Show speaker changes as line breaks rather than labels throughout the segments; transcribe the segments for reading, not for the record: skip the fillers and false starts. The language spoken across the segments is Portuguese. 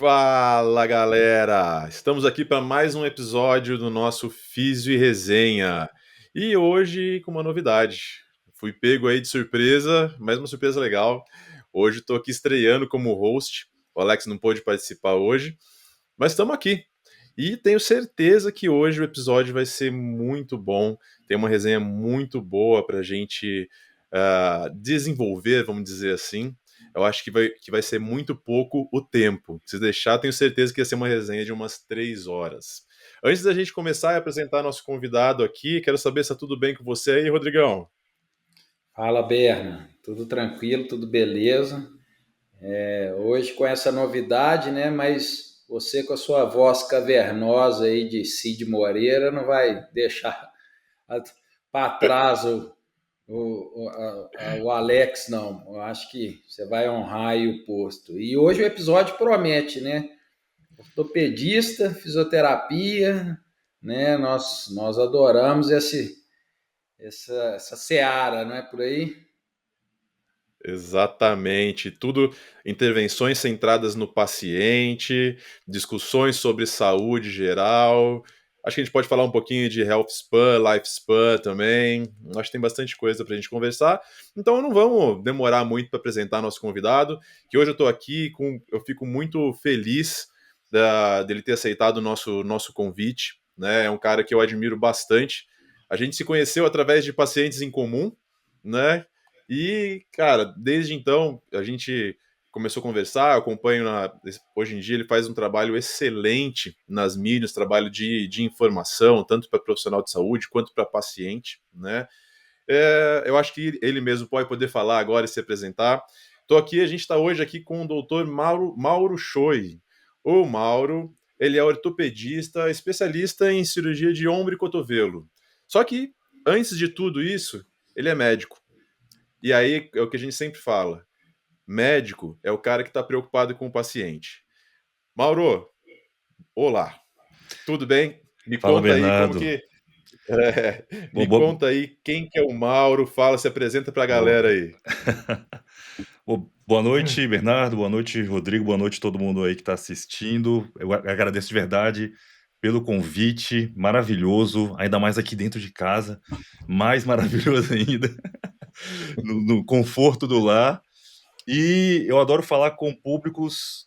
Fala galera! Estamos aqui para mais um episódio do nosso Físio e Resenha. E hoje com uma novidade. Fui pego aí de surpresa, mais uma surpresa legal. Hoje estou aqui estreando como host. O Alex não pôde participar hoje, mas estamos aqui. E tenho certeza que hoje o episódio vai ser muito bom. Tem uma resenha muito boa para a gente desenvolver, vamos dizer assim. Eu acho que vai ser muito pouco o tempo. Se deixar, tenho certeza que ia ser uma resenha de umas 3 horas. Antes da gente começar a apresentar nosso convidado aqui, quero saber se está tudo bem com você aí, Rodrigão.
Fala, Berna. Tudo tranquilo, tudo beleza. Hoje com essa novidade, né? Mas você com a sua voz cavernosa aí de Cid Moreira não vai deixar para trás o Alex, não. Eu acho que você vai honrar aí o posto. E hoje o episódio promete, né? Ortopedista, fisioterapia, né? Nós adoramos essa seara, não é por aí?
Exatamente, tudo intervenções centradas no paciente, discussões sobre saúde geral. Acho que a gente pode falar um pouquinho de Health Span, Life Span também. Acho que tem bastante coisa para a gente conversar. Então não vamos demorar muito para apresentar nosso convidado, que hoje eu estou aqui eu fico muito feliz dele ter aceitado o nosso convite. Né? É um cara que eu admiro bastante. A gente se conheceu através de pacientes em comum, né? E, cara, desde então a gente começou a conversar, eu acompanho hoje em dia ele faz um trabalho excelente nas mídias, trabalho de informação, tanto para profissional de saúde quanto para paciente, né? Eu acho que ele mesmo pode poder falar agora e se apresentar. A gente está hoje aqui com o doutor Mauro Choi. O Mauro, ele é ortopedista, especialista em cirurgia de ombro e cotovelo. Só que, antes de tudo isso, ele é médico. E aí é o que a gente sempre fala: médico é o cara que está preocupado com o paciente. Mauro, olá, tudo bem? Me
Fala,
conta aí como
Bernardo.
que.
Boa,
Me
boa,
conta aí quem que é o Mauro, fala, se apresenta para a galera
boa.
aí.
Boa noite, Bernardo. Boa noite, Rodrigo. Boa noite, todo mundo aí que está assistindo. Eu agradeço de verdade pelo convite, maravilhoso, ainda mais aqui dentro de casa, mais maravilhoso ainda, no conforto do lar. E eu adoro falar com públicos,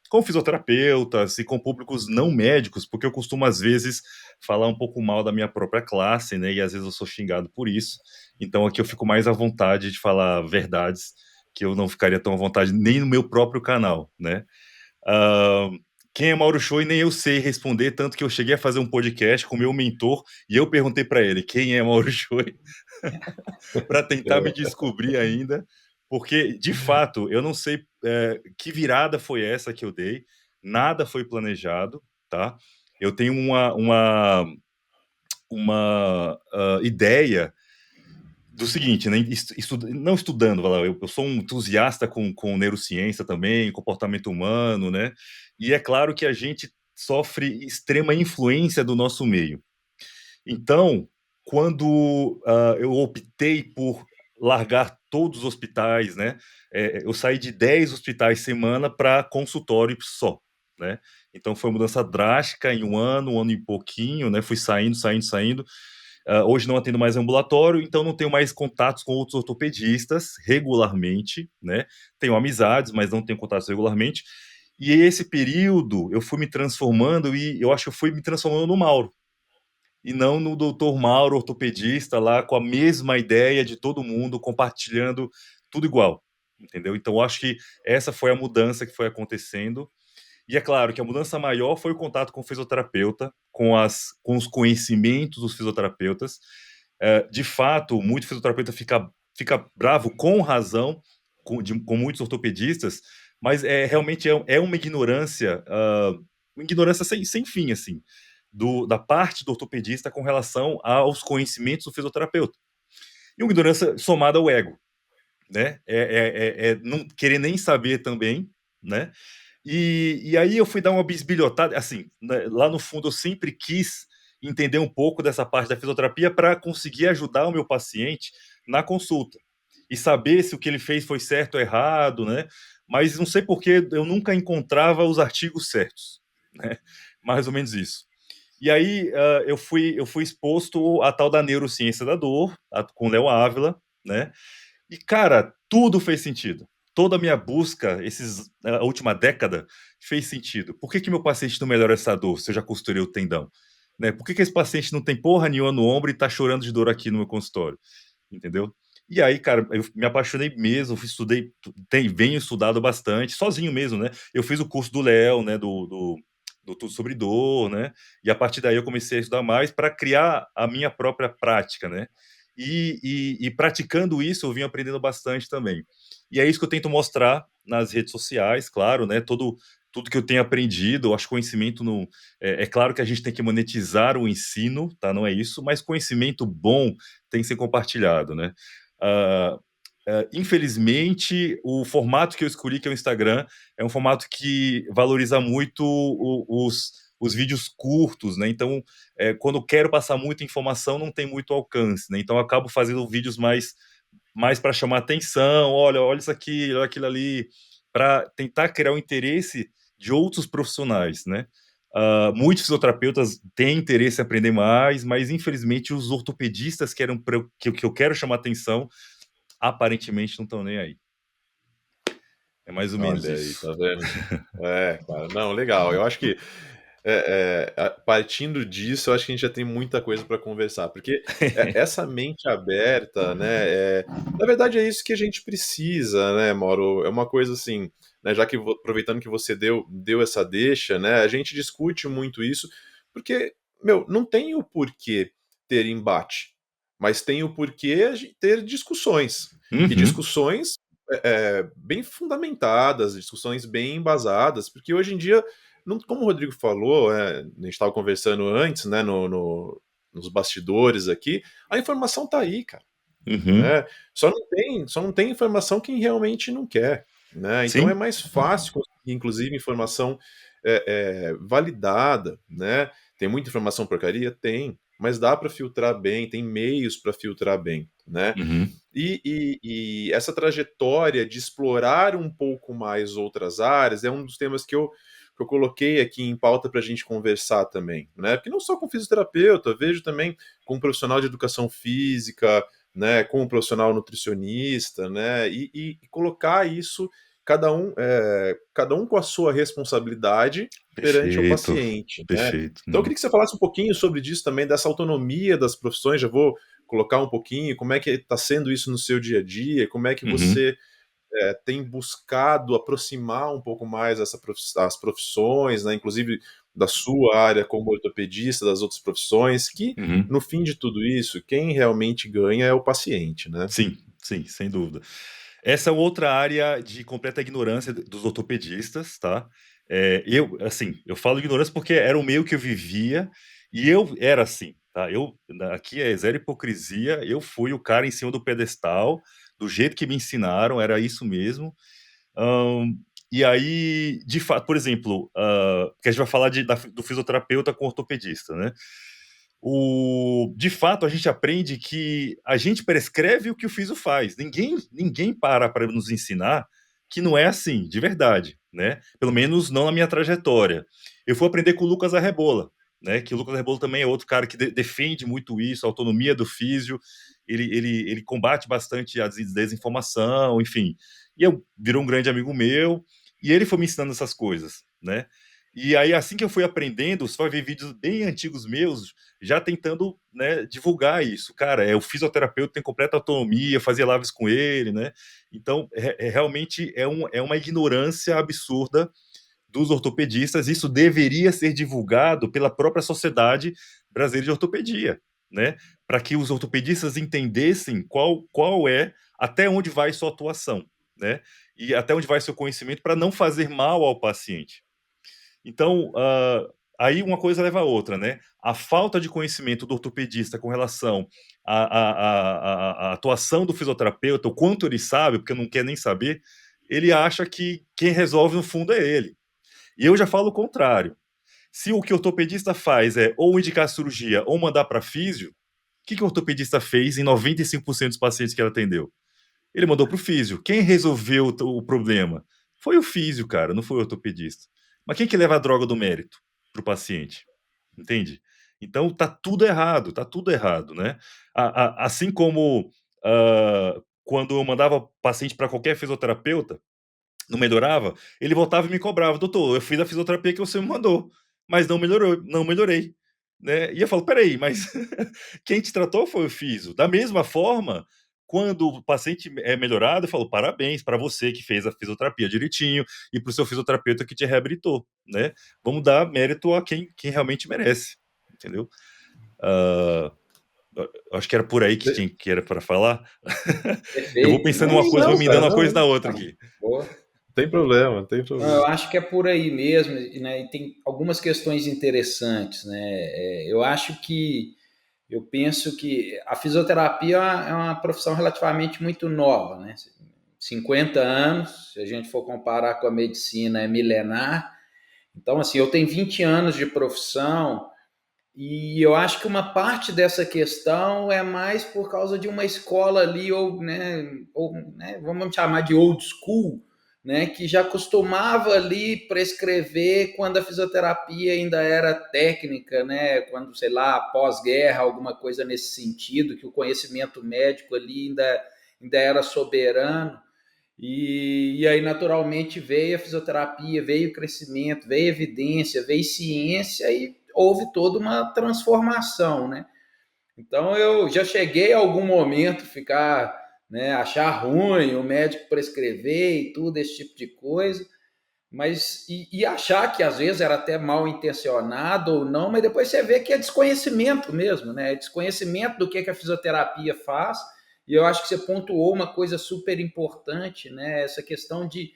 com fisioterapeutas e com públicos não médicos, porque eu costumo, às vezes, falar um pouco mal da minha própria classe, né? E às vezes eu sou xingado por isso. Então aqui eu fico mais à vontade de falar verdades que eu não ficaria tão à vontade nem no meu próprio canal, né? Ahn, quem é Mauro Show e nem eu sei responder, tanto que eu cheguei a fazer um podcast com o meu mentor e eu perguntei para ele quem é Mauro Show para tentar me descobrir ainda, porque de fato eu não sei que virada foi essa que eu dei, nada foi planejado, tá? Eu tenho uma ideia do seguinte, né? Não estudando, eu sou um entusiasta com neurociência também, comportamento humano, né? E é claro que a gente sofre extrema influência do nosso meio. Então, quando eu optei por largar todos os hospitais, né? Eu saí de 10 hospitais semana para consultório só, né? Então foi uma mudança drástica em um ano e pouquinho, né? Fui saindo, saindo, saindo. Hoje não atendo mais ambulatório, então não tenho mais contatos com outros ortopedistas regularmente, né? Tenho amizades, mas não tenho contatos regularmente. E esse período eu fui me transformando e eu acho que eu fui me transformando no Mauro e não no doutor Mauro, ortopedista, lá com a mesma ideia de todo mundo, compartilhando tudo igual, entendeu? Então, eu acho que essa foi a mudança que foi acontecendo. E é claro que a mudança maior foi o contato com o fisioterapeuta, com os conhecimentos dos fisioterapeutas. De fato, muito fisioterapeuta fica bravo com razão com muitos ortopedistas, mas realmente é uma ignorância sem fim, assim da parte do ortopedista com relação aos conhecimentos do fisioterapeuta. E uma ignorância somada ao ego, né? Não querer nem saber também, né? E aí eu fui dar uma bisbilhotada, assim, né, lá no fundo eu sempre quis entender um pouco dessa parte da fisioterapia para conseguir ajudar o meu paciente na consulta e saber se o que ele fez foi certo ou errado, né? mas não sei por que eu nunca encontrava os artigos certos, né? Mais ou menos isso. E aí eu fui exposto à tal da neurociência da dor, com Léo Ávila, né? E, cara, tudo fez sentido. Toda a minha busca, a última década, fez sentido. Por que que meu paciente não melhora essa dor se eu já costurei o tendão? Né? Por que que esse paciente não tem porra nenhuma no ombro e tá chorando de dor aqui no meu consultório? Entendeu? E aí, cara, eu me apaixonei mesmo, estudei, venho estudado bastante, sozinho mesmo, né? Eu fiz o curso do Léo, né, do Tudo Sobre Dor, né? E a partir daí eu comecei a estudar mais para criar a minha própria prática, né? E praticando isso, eu vim aprendendo bastante também. E é isso que eu tento mostrar nas redes sociais, claro, né? Tudo que eu tenho aprendido, eu acho que conhecimento não. É claro que a gente tem que monetizar o ensino, tá? Não é isso, mas conhecimento bom tem que ser compartilhado, né? Ah, infelizmente, o formato que eu escolhi, que é o Instagram, é um formato que valoriza muito os vídeos curtos, né? Então, quando eu quero passar muita informação, não tem muito alcance, né? Então, eu acabo fazendo vídeos mais para chamar atenção, olha isso aqui, olha aquilo ali, para tentar criar o interesse de outros profissionais, né? Muitos fisioterapeutas têm interesse em aprender mais, mas infelizmente os ortopedistas que eu quero chamar atenção, aparentemente não estão nem aí. É mais ou menos
Olha aí,
isso.
tá vendo? Cara, não, legal. Eu acho que partindo disso, eu acho que a gente já tem muita coisa para conversar, porque essa mente aberta, né? Na verdade, é isso que a gente precisa, né, Mauro? É uma coisa assim, né? Já que aproveitando que você deu essa deixa, né? A gente discute muito isso, porque, meu, não tem o porquê ter embate, mas tem o porquê ter discussões. E
Uhum,
discussões bem fundamentadas, discussões bem embasadas, porque hoje em dia como o Rodrigo falou, a gente estava conversando antes, né, nos bastidores aqui, a informação está aí, cara.
uhum.
Né? Só não tem informação quem realmente não quer. Né? Então é
Sim.
mais fácil conseguir, inclusive, informação validada. Né? Tem muita informação porcaria? Tem. Mas dá para filtrar bem, tem meios para filtrar bem. Né?
Uhum.
E essa trajetória de explorar um pouco mais outras áreas é um dos temas que eu coloquei aqui em pauta para a gente conversar também, né? Porque não só com fisioterapeuta, vejo também com um profissional de educação física, né? Com um profissional nutricionista, né? E colocar isso cada um com a sua responsabilidade perante o
Perfeito,
paciente, né?
perfeito.
Então eu queria que você falasse um pouquinho sobre disso também, dessa autonomia das profissões. Já vou colocar um pouquinho como é que está sendo isso no seu dia a dia, como é que
Uhum,
você tem buscado aproximar um pouco mais as profissões, né, inclusive da sua área como ortopedista, das outras profissões, que
uhum.
no fim de tudo isso, quem realmente ganha é o paciente, né?
Sim, sim, sem dúvida. Essa é outra área de completa ignorância dos ortopedistas, tá? Assim, eu falo ignorância porque era o meio que eu vivia e eu era assim, tá? Aqui é zero hipocrisia, eu fui o cara em cima do pedestal, do jeito que me ensinaram, era isso mesmo. Ahn, e aí, de fato, por exemplo, que a gente vai falar do fisioterapeuta com ortopedista, né? De fato, a gente aprende que a gente prescreve o que o fisio faz. Ninguém para nos ensinar que não é assim, de verdade, né? Pelo menos não na minha trajetória. Eu fui aprender com o Lucas Arrebola, né? Que o Lucas Arrebola também é outro cara que defende muito isso, a autonomia do físio. Ele combate bastante a desinformação, enfim. E virou um grande amigo meu, e ele foi me ensinando essas coisas, né? E aí, assim que eu fui aprendendo, você vai ver vídeos bem antigos meus, já tentando, né, divulgar isso. Cara, o fisioterapeuta tem completa autonomia, fazia lives com ele, né? Então, realmente é uma ignorância absurda dos ortopedistas. Isso deveria ser divulgado pela própria Sociedade Brasileira de Ortopedia, né? Para que os ortopedistas entendessem qual é, até onde vai sua atuação, né? E até onde vai seu conhecimento para não fazer mal ao paciente. Então, aí uma coisa leva a outra, né? A falta de conhecimento do ortopedista com relação à atuação do fisioterapeuta, o quanto ele sabe, porque não quer nem saber, ele acha que quem resolve no fundo é ele. E eu já falo o contrário. Se o que o ortopedista faz é ou indicar cirurgia ou mandar para físio, o que o ortopedista fez em 95% dos pacientes que ele atendeu? Ele mandou para o físio. Quem resolveu o problema? foi o físio, cara, não foi o ortopedista. Mas quem que leva a droga do mérito pro paciente? Entende? Então tá tudo errado, né? Assim como quando eu mandava paciente para qualquer fisioterapeuta, não melhorava, ele voltava e me cobrava, doutor, eu fiz a fisioterapia que você me mandou, mas não melhorou, não melhorei, né? E eu falo, peraí, mas quem te tratou foi o fisio. Da mesma forma, quando o paciente é melhorado, eu falo, parabéns para você que fez a fisioterapia direitinho e para o seu fisioterapeuta que te reabilitou, né? Vamos dar mérito a quem realmente merece, entendeu? Uh, acho que era por aí que era para falar. Eu vou
Perfeito.
pensando em uma coisa, vou
Não,
me
cara,
dando uma
não,
coisa
não.
na outra aqui.
Boa.
Tem problema, tem
Não, eu
problema.
acho que é por aí mesmo, né? E tem algumas questões interessantes, né? Eu penso que a fisioterapia é uma profissão relativamente muito nova, né? 50 anos, se a gente for comparar com a medicina, é milenar. Então, assim, eu tenho 20 anos de profissão e eu acho que uma parte dessa questão é mais por causa de uma escola ali, ou, vamos chamar de old school, né, que já costumava ali prescrever quando a fisioterapia ainda era técnica, né, quando, sei lá, pós-guerra, alguma coisa nesse sentido, que o conhecimento médico ali ainda era soberano. E aí, naturalmente, veio a fisioterapia, veio o crescimento, veio evidência, veio ciência e houve toda uma transformação, né? Então, eu já cheguei a algum momento ficar, né, achar ruim o médico prescrever e tudo, esse tipo de coisa, mas e achar que às vezes era até mal intencionado ou não, mas depois você vê que é desconhecimento mesmo, né? É desconhecimento do que a fisioterapia faz. E eu acho que você pontuou uma coisa super importante, né? Essa questão de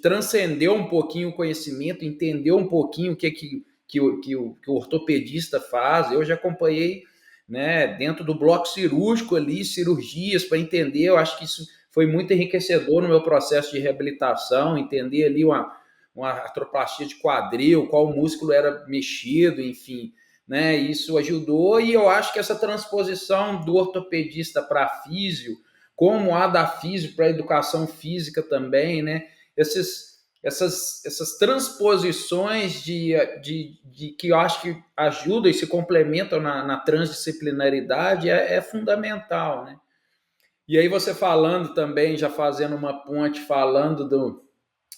transcender um pouquinho o conhecimento, entender um pouquinho o que o ortopedista faz. Eu já acompanhei, né, dentro do bloco cirúrgico ali, cirurgias para entender. Eu acho que isso foi muito enriquecedor no meu processo de reabilitação, entender ali uma artroplastia de quadril, qual músculo era mexido, enfim, né? Isso ajudou e eu acho que essa transposição do ortopedista para físio, como a da físio para a educação física também, né? Essas transposições de que eu acho que ajudam e se complementam na transdisciplinaridade é fundamental, né? E aí você falando também, já fazendo uma ponte, falando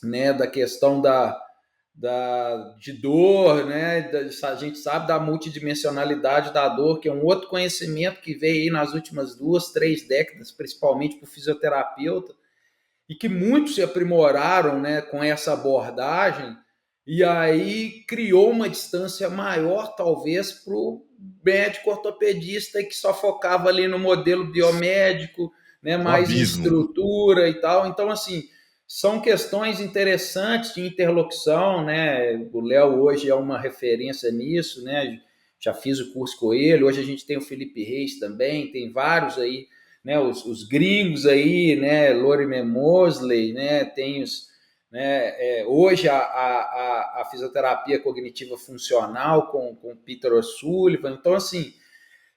né, da questão de dor, né? A gente sabe da multidimensionalidade da dor, que é um outro conhecimento que veio aí nas últimas 2, 3 décadas, principalmente para o fisioterapeuta, e que muitos se aprimoraram, né, com essa abordagem, e aí criou uma distância maior, talvez, para o médico ortopedista que só focava ali no modelo biomédico, né,
Um
mais em
abismo.
estrutura e tal. Então, assim, são questões interessantes de interlocução, né? O Léo hoje é uma referência nisso, né? Já fiz o curso com ele, hoje a gente tem o Felipe Reis também, tem vários aí, né? Os gringos aí, né? Lorimer Mosley, né? Tem os, né? Hoje a fisioterapia cognitiva funcional com Peter O'Sullivan. Então, assim,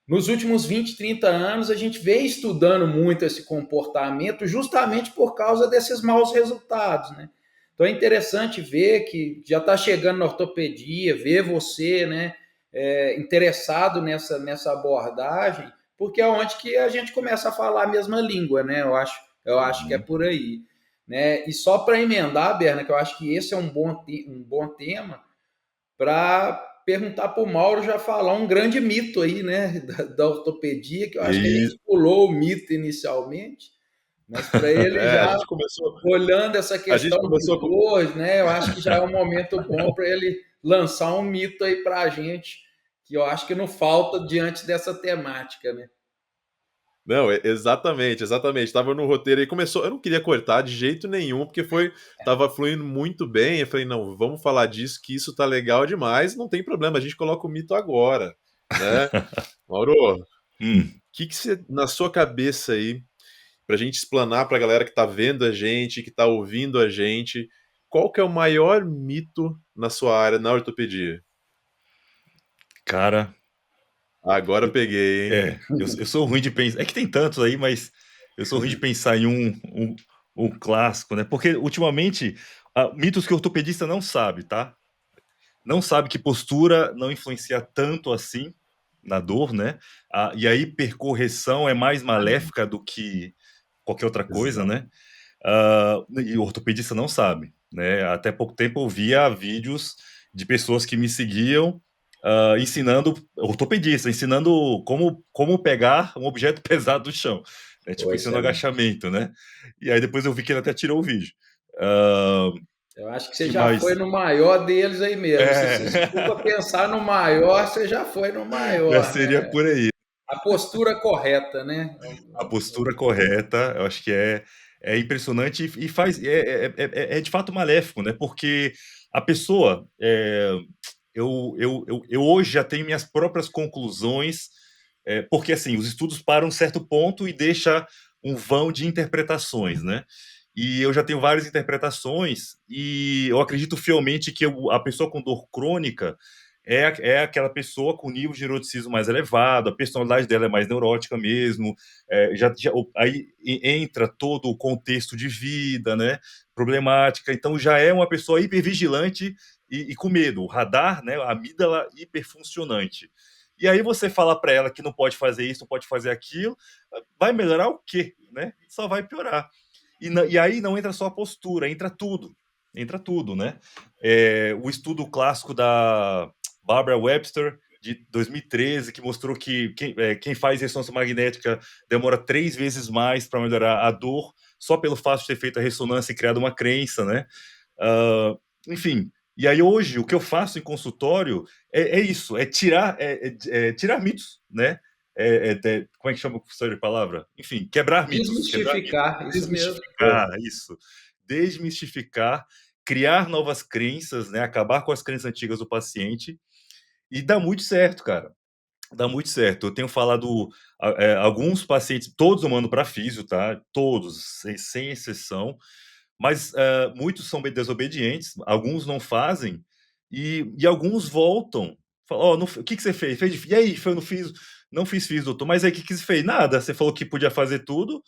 nos últimos 20, 30 anos, a gente vem estudando muito esse comportamento justamente por causa desses maus resultados, né? Então é interessante ver que já está chegando na ortopedia, ver você, né, interessado nessa abordagem, porque é onde que a gente começa a falar a mesma língua, né? Eu acho que é por aí, né? E só para emendar, Berna, que eu acho que esse é um bom tema para perguntar para o Mauro já falar um grande mito aí, né, da ortopedia, que eu acho que a
E
gente pulou o mito inicialmente, mas para ele
A
já
gente começou,
olhando essa
a gente
questão de
começou com,
dor, né, eu acho que já é um momento bom para ele lançar um mito aí para a gente, que eu acho que não falta diante dessa temática, né?
não, exatamente, exatamente. Tava no roteiro e começou. Eu não queria cortar de jeito nenhum, porque tava fluindo muito bem. Eu falei, não, vamos falar disso, que isso tá legal demais, não tem problema, a gente coloca o mito agora, né? Mauro, o que você, na sua cabeça aí, pra gente explanar pra galera que tá vendo a gente, que tá ouvindo a gente, qual que é o maior mito na sua área, na ortopedia?
cara,
Agora eu peguei, hein?
eu sou ruim de pensar. É que tem tantos aí, mas eu sou ruim de pensar em um clássico, né? Porque ultimamente Mitos que o ortopedista não sabe, tá? Não sabe que postura não influencia tanto assim na dor, né? E a hipercorreção é mais maléfica do que qualquer outra coisa,
Exato.
né? E o ortopedista não sabe, né? Até pouco tempo eu via vídeos de pessoas que me seguiam ensinando, ortopedista, ensinando como pegar um objeto pesado do chão, né? Tipo,
Pô,
ensinando
excelente.
agachamento, né? E aí depois eu vi que ele até tirou o vídeo. Uh,
Eu acho que você
que
já foi
mais?
no maior deles aí mesmo. Se for para
É,
pensar no maior, você já foi no
já
maior,
seria
né?
por aí.
A postura correta, né?
A postura correta, eu acho que é impressionante e faz é de fato maléfico, né? Porque a pessoa, eu hoje já tenho minhas próprias conclusões, porque assim os estudos param um certo ponto e deixa um vão de interpretações, né? E eu já tenho várias interpretações e eu acredito fielmente que a pessoa com dor crônica é aquela pessoa com nível de neuroticismo mais elevado, a personalidade dela é mais neurótica mesmo, aí entra todo o contexto de vida, né, problemática, então já é uma pessoa hipervigilante e com medo, o radar, né, a amígdala hiperfuncionante. E aí você fala para ela que não pode fazer isso, não pode fazer aquilo, vai melhorar o quê, né? Só vai piorar. E aí não entra só a postura, entra tudo, né? O estudo clássico da Barbara Webster, de 2013, que mostrou que quem faz ressonância magnética demora 3 vezes mais para melhorar a dor, só pelo fato de ter feito a ressonância e criado uma crença, né? Enfim, e aí hoje o que eu faço em consultório é isso, tirar mitos, né? Como é que chama a palavra? Enfim, quebrar mitos,
Desmistificar, isso mesmo.
desmistificar isso, desmistificar, criar novas crenças, né? Acabar com as crenças antigas do paciente e dá muito certo, cara. Dá muito certo. Eu tenho falado alguns pacientes, todos eu mando para físio, tá? Todos, sem exceção. Mas muitos são desobedientes, alguns não fazem, e alguns voltam. Falam, ó, o que você fez? E aí, eu não fiz físio, doutor. Mas aí, o que você fez? Nada. Você falou que podia fazer tudo,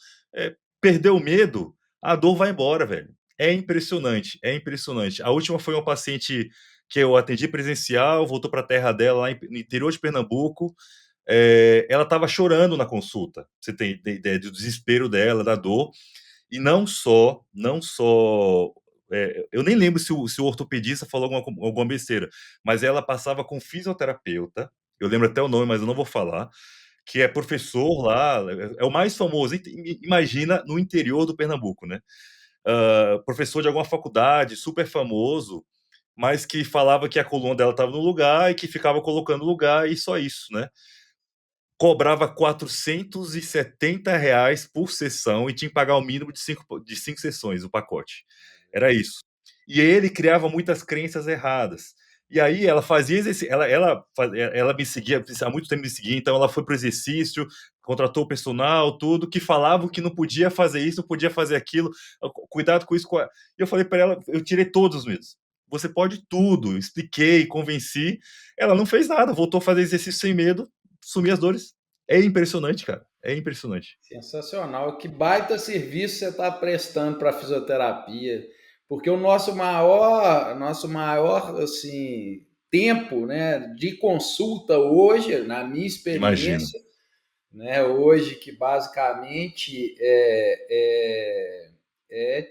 perdeu o medo, a dor vai embora, velho. É impressionante, é impressionante. A última foi uma paciente que eu atendi presencial, voltou para a terra dela, lá no interior de Pernambuco. Ela estava chorando na consulta. Você tem ideia do desespero dela, da dor. E não só, eu nem lembro se o ortopedista falou alguma besteira, mas ela passava com fisioterapeuta, eu lembro até o nome, mas eu não vou falar, que é professor lá, é o mais famoso, imagina no interior do Pernambuco, né? Professor de alguma faculdade, super famoso, mas que falava que a coluna dela estava no lugar e que ficava colocando no lugar e só isso, né? Cobrava R$ 470 por sessão e tinha que pagar o mínimo de cinco sessões, o pacote. Era isso. E ele criava muitas crenças erradas. E aí ela fazia exercício, ela me seguia, há muito tempo me seguia, então ela foi para o exercício, contratou o personal, tudo, que falavam que não podia fazer isso, não podia fazer aquilo, cuidado com isso. E eu falei para ela, eu tirei todos os medos. Você pode tudo, expliquei, convenci. Ela não fez nada, voltou a fazer exercício sem medo, sumir as dores. É impressionante, cara. É impressionante.
Sensacional. Que baita serviço você está prestando para a fisioterapia. Porque o nosso maior assim, tempo, né, de consulta hoje, na minha
Imagino.
experiência, né, hoje que basicamente é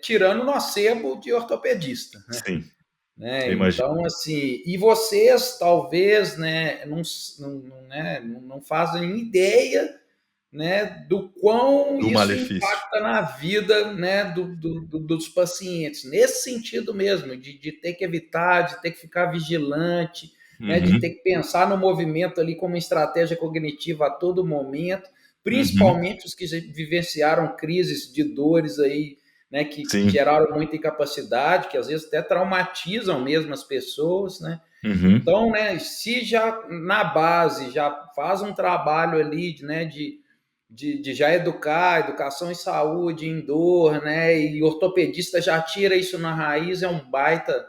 tirando o nocebo de ortopedista,
Sim,
né?
eu imagino.
Então, assim, e vocês talvez, né, não fazem ideia, né, do quão
Do
isso
malefício.
impacta na vida, né, dos pacientes, nesse sentido mesmo, de ter que evitar, de ter que ficar vigilante, né, de ter
Uhum,
que pensar no movimento ali como estratégia cognitiva a todo momento,
uhum.
principalmente os que já vivenciaram crises de dores aí, né, que
Sim.
geraram muita incapacidade, que às vezes até traumatizam mesmo as pessoas, né?
Uhum,
Então, né, se já na base já faz um trabalho ali, né, de já educar, educação em saúde, em dor, né, e ortopedista já tira isso na raiz, é um baita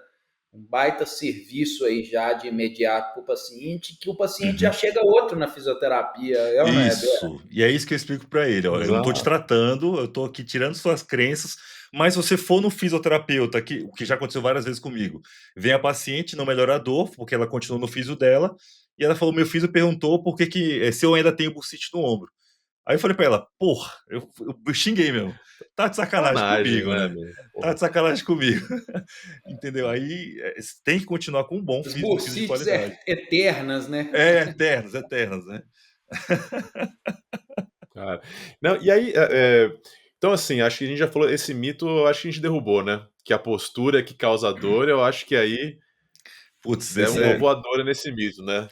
serviço aí já de imediato para o paciente, que o paciente já
uhum.
chega outro na fisioterapia, é ou não é, Beto?
Isso. E é isso que eu explico para ele, ó, eu não estou te
Exato.
tratando, eu estou aqui tirando suas crenças, Mas se você for no fisioterapeuta, o que já aconteceu várias vezes comigo, vem a paciente, não melhora a dor, porque ela continua no fisio dela, e ela falou, meu fisio perguntou por que se eu ainda tenho bursite no ombro. Aí eu falei pra ela, porra, eu xinguei mesmo. Tá de sacanagem
Sacanagem,
comigo,
né,
né?
meu?
Tá
Porra.
de sacanagem comigo. Entendeu? Aí tem que continuar com um bom
As
um físio de
bursites
qualidade.
eternas, né?
Eternas, eternas, né?
Cara. Não, e aí, então assim, acho que a gente já falou, esse mito, eu acho que a gente derrubou, né? Que a postura é que causa dor, eu acho que aí
Putz,
é
esse
uma
é.
voadora nesse mito, né?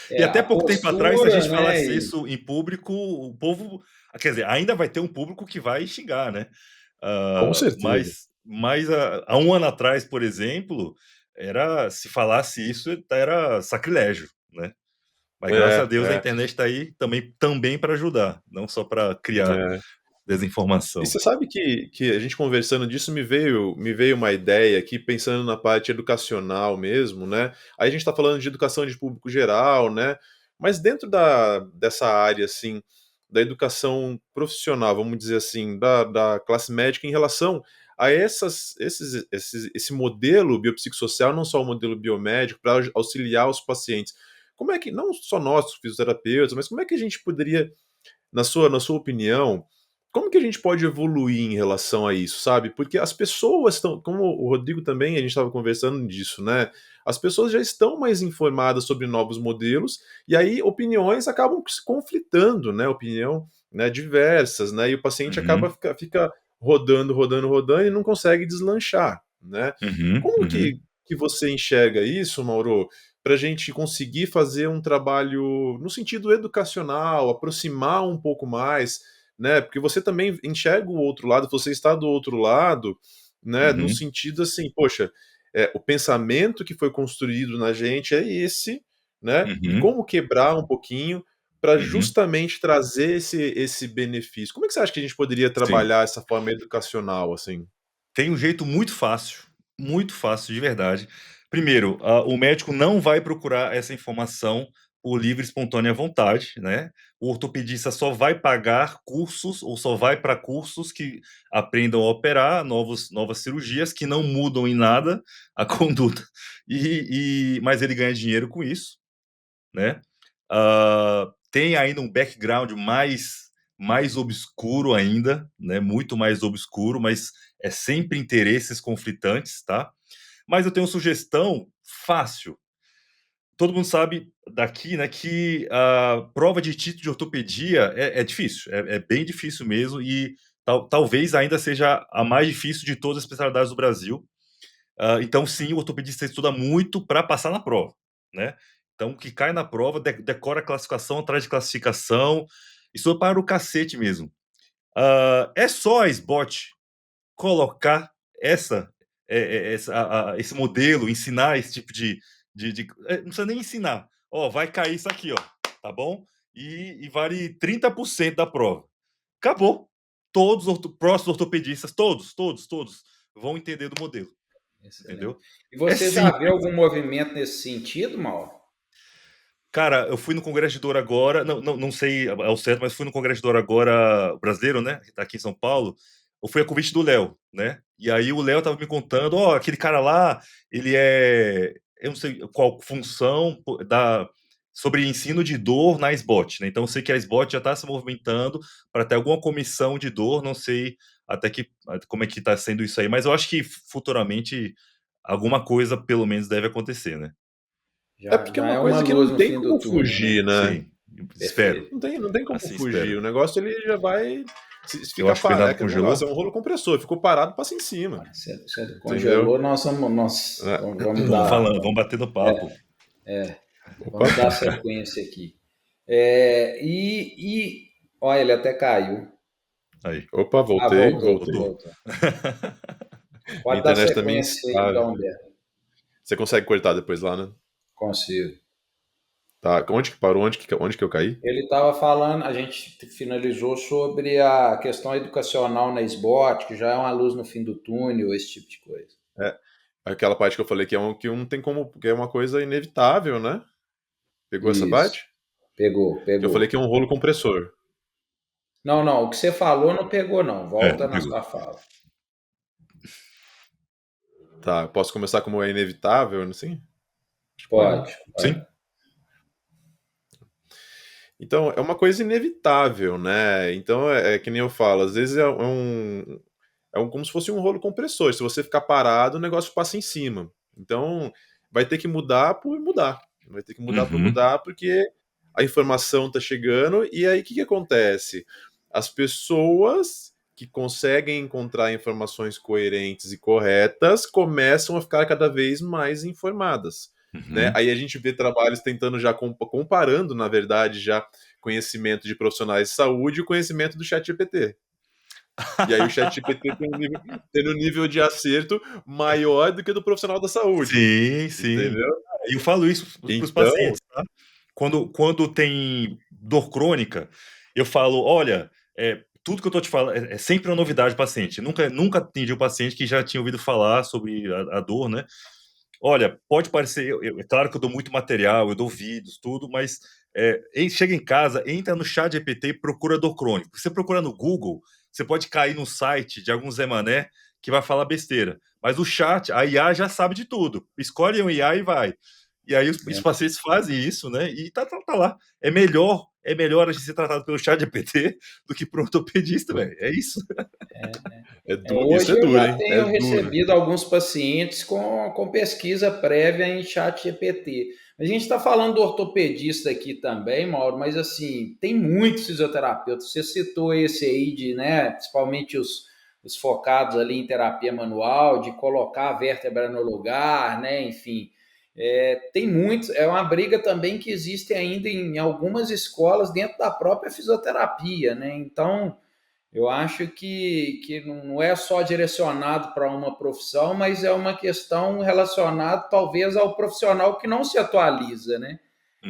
E
A
até pouco tempo atrás, se a
postura,
gente
né?
falasse isso em público, o povo. Quer dizer, ainda vai ter um público que vai xingar, né?
Com certeza.
Mas há um ano atrás, por exemplo, se falasse isso, era sacrilégio, né? Mas graças a
É,
Deus a
é,
internet está aí também para ajudar, não só para criar
é. E
desinformação.
você sabe que a gente conversando disso me veio uma ideia aqui, pensando na parte educacional mesmo, né? Aí a gente está falando de educação de público geral, né? Mas dentro dessa área, assim, da educação profissional, vamos dizer assim, da classe médica em relação a esse modelo biopsicossocial, não só o modelo biomédico, para auxiliar os pacientes. Como é que, não só nós, fisioterapeutas, mas como é que a gente poderia, na sua opinião, como que a gente pode evoluir em relação a isso, sabe? Porque as pessoas estão, como o Rodrigo também, a gente estava conversando disso, né? As pessoas já estão mais informadas sobre novos modelos, e aí opiniões acabam se conflitando, né? Opinião, né, diversas, né? E o paciente acaba
Uhum,
fica rodando, rodando, rodando e não consegue deslanchar, né?
uhum,
Como
uhum.
que você enxerga isso, Mauro? Para a gente conseguir fazer um trabalho no sentido educacional, aproximar um pouco mais, né? Porque você também enxerga o outro lado, você está do outro lado, né? No
Uhum,
sentido assim, poxa, o pensamento que foi construído na gente é esse, né? E
uhum,
como quebrar um pouquinho para
uhum.
justamente trazer esse benefício. Como é que você acha que a gente poderia
Sim.
trabalhar essa forma educacional, assim?
Tem um jeito muito fácil de verdade. Primeiro, o médico não vai procurar essa informação por livre e espontânea vontade, né. O ortopedista só vai pagar cursos ou só vai para cursos que aprendam a operar novas cirurgias que não mudam em nada a conduta. Mas ele ganha dinheiro com isso, né. Tem ainda um background mais obscuro ainda, né, muito mais obscuro, mas é sempre interesses conflitantes, tá. Mas eu tenho uma sugestão fácil. Todo mundo sabe daqui, né, que a prova de título de ortopedia é difícil, é bem difícil mesmo e talvez ainda seja a mais difícil de todas as especialidades do Brasil. Então, sim, o ortopedista estuda muito para passar na prova, né? Então, o que cai na prova, decora a classificação atrás de classificação, isso é para o cacete mesmo. É só a SBOT colocar esse modelo, ensinar esse tipo não precisa nem ensinar. Ó, vai cair isso aqui, ó, tá bom? E vale 30% da prova. Acabou. Todos os próximos ortopedistas, todos vão entender do modelo.
Excelente.
Entendeu?
E
É
você já vê
simples.
algum movimento nesse sentido, Mauro?
Cara, eu fui no Congresso de Dor agora, não sei ao certo, mas fui no Congresso de Dor agora brasileiro, né, que tá aqui em São Paulo. Eu fui a convite do Léo, né, e aí o Léo estava me contando: "Ó, aquele cara lá, ele eu não sei qual função sobre ensino de dor na SBOT, né". Então eu sei que a SBOT já está se movimentando para ter alguma comissão de dor, não sei como é que está sendo isso aí, mas eu acho que futuramente alguma coisa pelo menos deve acontecer, né.
É
Já,
porque é
já
uma
é uma
coisa que
luz
não
no
tem
fim do
como
túnel, né?
fugir, né?
Sim, espero.
Perfeito.
Não tem como
Assim
fugir.
espero.
O negócio ele já vai. Se
Eu
fica
acho que o
parado. É
Bernardo
aquele negócio, é
congelou.
um rolo compressor. Ficou parado, passa em cima.
Se ele
Entendeu?
congelou, nós
É.
vamos
Vamos
dar,
falando, vamos batendo papo.
Opa,
vamos dar sequência aqui. Olha, ele até caiu.
Aí.
opa,
Ah,
voltei,
voltou,
voltei.
Voltou.
voltou.
Minha
Pode dar
internet também
sequência aí,
instável.
então, Humberto.
Você consegue cortar depois lá, né?
Consigo.
Tá. Onde que parou? Onde que eu caí?
Ele estava falando, a gente finalizou sobre a questão educacional na SBOT, que já é uma luz no fim do túnel, esse tipo de coisa.
É. Aquela parte que eu falei que não tem como. Que é uma coisa inevitável, né? Pegou essa
Isso.
parte?
Pegou,
Que eu falei
pegou.
que é um rolo compressor.
Não, o que você falou não pegou, não.
É,
Volta
não
na
pegou.
sua fala.
Tá, posso começar como é inevitável, assim? Acho que pode, né?
Pode,
Sim.
pode.
Então, é uma coisa inevitável, né? Então, é que nem eu falo, às vezes como se fosse um rolo compressor. Se você ficar parado, o negócio passa em cima. Então, vai ter que mudar por mudar. Vai ter que mudar por
Uhum.
mudar, porque a informação está chegando. E aí, o que acontece? As pessoas que conseguem encontrar informações coerentes e corretas começam a ficar cada vez mais informadas. Né?
Uhum.
Aí a gente vê trabalhos tentando já comparando, na verdade, já conhecimento de profissionais de saúde e o conhecimento do ChatGPT. E aí o ChatGPT tem um nível de acerto maior do que do profissional da saúde,
Sim, sim.
entendeu?
E eu falo isso para os
Então,
pacientes, tá? Quando tem dor crônica, eu falo: "Olha, tudo que eu tô te falando é sempre uma novidade para o paciente". Nunca atendi um paciente que já tinha ouvido falar sobre a dor, né. Olha, pode parecer é claro que eu dou muito material, eu dou vídeos, tudo, mas, chega em casa, entra no ChatGPT e procura dor crônica. Você procura no Google, você pode cair num site de algum Zé Mané que vai falar besteira, mas o chat, a IA já sabe de tudo. Escolhe um IA e vai. E aí os
É.
pacientes fazem isso, né, e tá lá. É melhor a gente ser tratado pelo ChatGPT do que por um ortopedista, velho, é isso.
isso
Hoje
é
eu
duro,
já
hein? É
tenho
duro.
recebido alguns pacientes com pesquisa prévia em chat GPT. A gente está falando do ortopedista aqui também, Mauro, mas assim, tem muitos fisioterapeutas. Você citou esse aí de, né, principalmente os focados ali em terapia manual, de colocar a vértebra no lugar, né, enfim. Tem muitos, é uma briga também que existe ainda em algumas escolas dentro da própria fisioterapia, né? Então, eu acho que não é só direcionado para uma profissão, mas é uma questão relacionada talvez ao profissional que não se atualiza, né?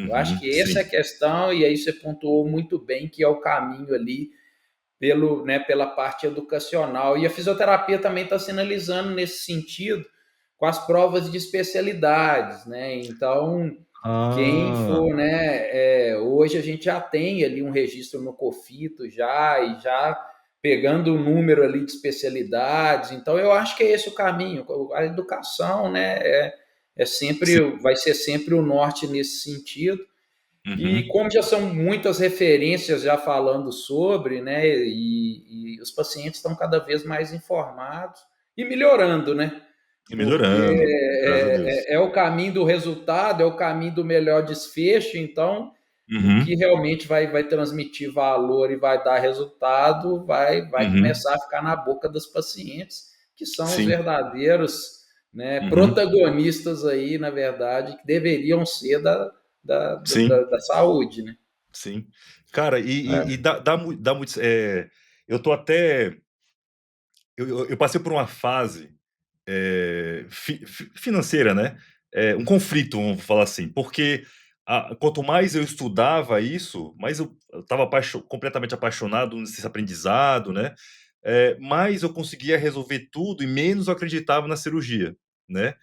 Eu acho
Uhum,
que essa é
sim.
a questão, e aí você pontuou muito bem que é o caminho ali pela parte educacional. E a fisioterapia também está sinalizando nesse sentido com as provas de especialidades, né? Então, quem
Ah.
for, né? Hoje a gente já tem ali um registro no Cofito já e já pegando o número ali de especialidades. Então, eu acho que é esse o caminho. A educação, né?
Sim.
Vai ser sempre o norte nesse sentido. E
Uhum.
como já são muitas referências já falando sobre, né, e os pacientes estão cada vez mais informados e melhorando, né?
E
Porque
melhorando, graças a Deus.
é o caminho do resultado, é o caminho do melhor desfecho, então o que
Uhum,
realmente vai transmitir valor e vai dar resultado vai
uhum.
começar a ficar na boca dos pacientes, que são os
Sim.
verdadeiros, né,
Uhum.
protagonistas aí, na verdade, que deveriam ser
Sim,
da saúde, né?
sim. Cara, e
É.
dá muito, eu tô até eu passei por uma fase, financeira, né, um conflito, vamos falar assim, porque quanto mais eu estudava isso, mais eu estava completamente apaixonado nesse aprendizado, né, mais eu conseguia resolver tudo e menos eu acreditava na cirurgia, né.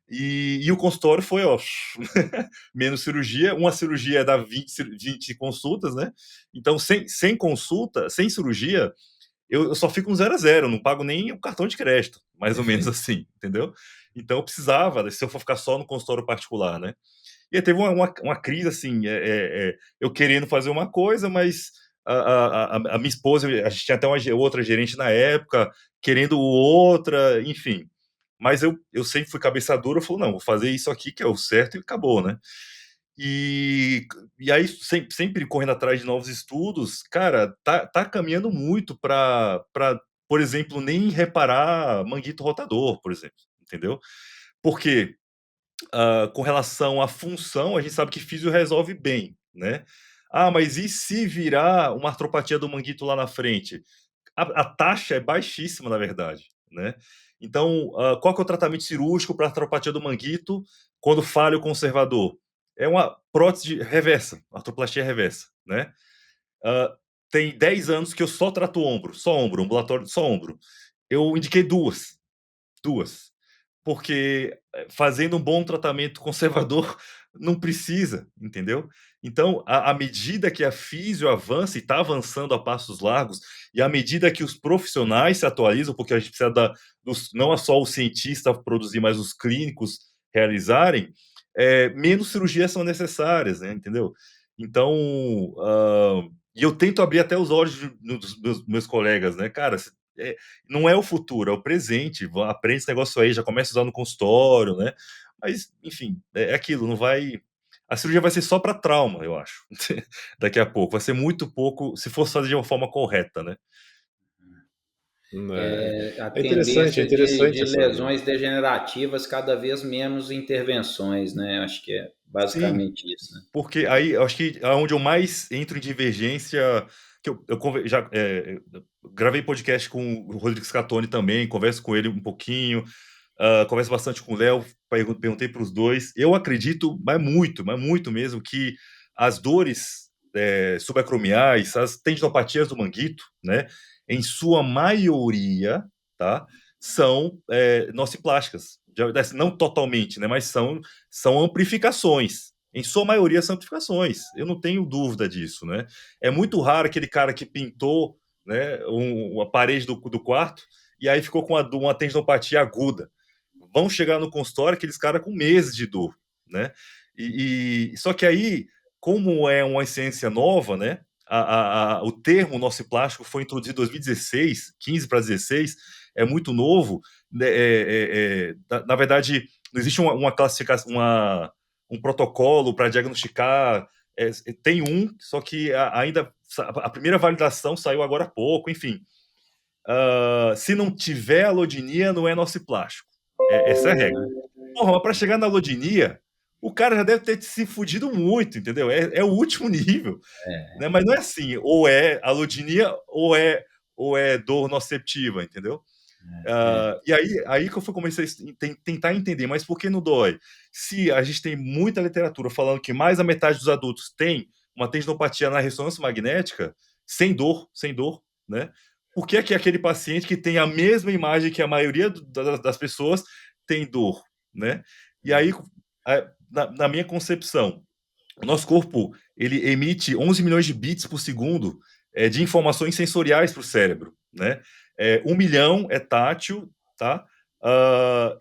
E o consultório foi, ó, menos cirurgia, uma cirurgia dá 20 consultas, né. Então sem consulta, sem cirurgia, eu só fico no 0 a 0, não pago nem o cartão de crédito, mais ou menos
Perfeito.
assim, entendeu. Então eu precisava, se eu for ficar só no consultório particular, né. E aí teve uma crise, assim, eu querendo fazer uma coisa, mas a minha esposa, a gente tinha até uma outra gerente na época, querendo outra, enfim. Mas eu sempre fui cabeça dura, eu falo: "Não, vou fazer isso aqui que é o certo e acabou", né. E e aí sempre correndo atrás de novos estudos, cara, tá caminhando muito para, por exemplo, nem reparar manguito rotador, por exemplo, entendeu. Porque, com relação à função, a gente sabe que físio resolve bem, né. Ah, mas e se virar uma artropatia do manguito lá na frente? A taxa é baixíssima, na verdade, né. Então, qual que é o tratamento cirúrgico para artropatia do manguito quando falha o conservador? É uma prótese reversa, artroplastia reversa, né. Hã, tem 10 anos que eu só trato ombro, só ombro, ambulatório só ombro. Eu indiquei 2, porque, fazendo um bom tratamento conservador, não precisa, entendeu? Então, à medida que a físio avança e está avançando a passos largos, e à medida que os profissionais se atualizam, porque a gente precisa não é só o cientista produzir, mas os clínicos realizarem, menos cirurgias são necessárias, né, entendeu? Então, e eu tento abrir até os olhos dos meus colegas, né, cara, não é o futuro, é o presente, aprende esse negócio aí, já começa a usar no consultório, né, mas, enfim, é aquilo, não vai... A cirurgia vai ser só para trauma, eu acho, daqui a pouco, vai ser muito pouco, se for fazer de uma forma correta, né.
A
É
tendência
interessante
de
essa.
lesões degenerativas, cada vez menos intervenções, né? Acho que é
Sim,
basicamente isso, né?
porque aí eu acho que aonde eu mais entro em divergência, que já gravei podcast com o Rodrigo Scatoni também, converso com ele um pouquinho, converso bastante com o Léo, perguntei para os dois. Eu acredito, mas muito mesmo, que as dores subacromiais, as tendinopatias do manguito, né, em sua maioria, tá, são nociplásticas. Não totalmente, né, mas são amplificações. Em sua maioria são amplificações. Eu não tenho dúvida disso, né? É muito raro aquele cara que pintou, né, uma parede do quarto e aí ficou com uma tendinopatia aguda. Vão chegar no consultório aqueles caras com meses de dor, né? Só que aí, como é uma ciência nova, né? O termo nociplástico foi introduzido em 2016, 15 para 16, é muito novo. Né, na verdade, não existe uma classificação, um protocolo para diagnosticar. Tem só que ainda a primeira validação saiu agora há pouco, enfim. Se não tiver alodinia, não é nociplástico. Essa é a regra. Porra, mas para chegar na alodinia, o cara já deve ter se fudido muito, entendeu? É o último nível. Né? Mas não é assim, ou é alodinia ou é dor noceptiva, entendeu? E aí que eu comecei a tentar entender, mas por que não dói? Se a gente tem muita literatura falando que mais da metade dos adultos tem uma tendinopatia na ressonância magnética, sem dor, né? Por que aquele paciente que tem a mesma imagem que a maioria das pessoas tem dor, né? E aí, na minha concepção, o nosso corpo ele emite 11 milhões de bits por segundo de informações sensoriais para o cérebro, né? 1 milhão é tátil, tá?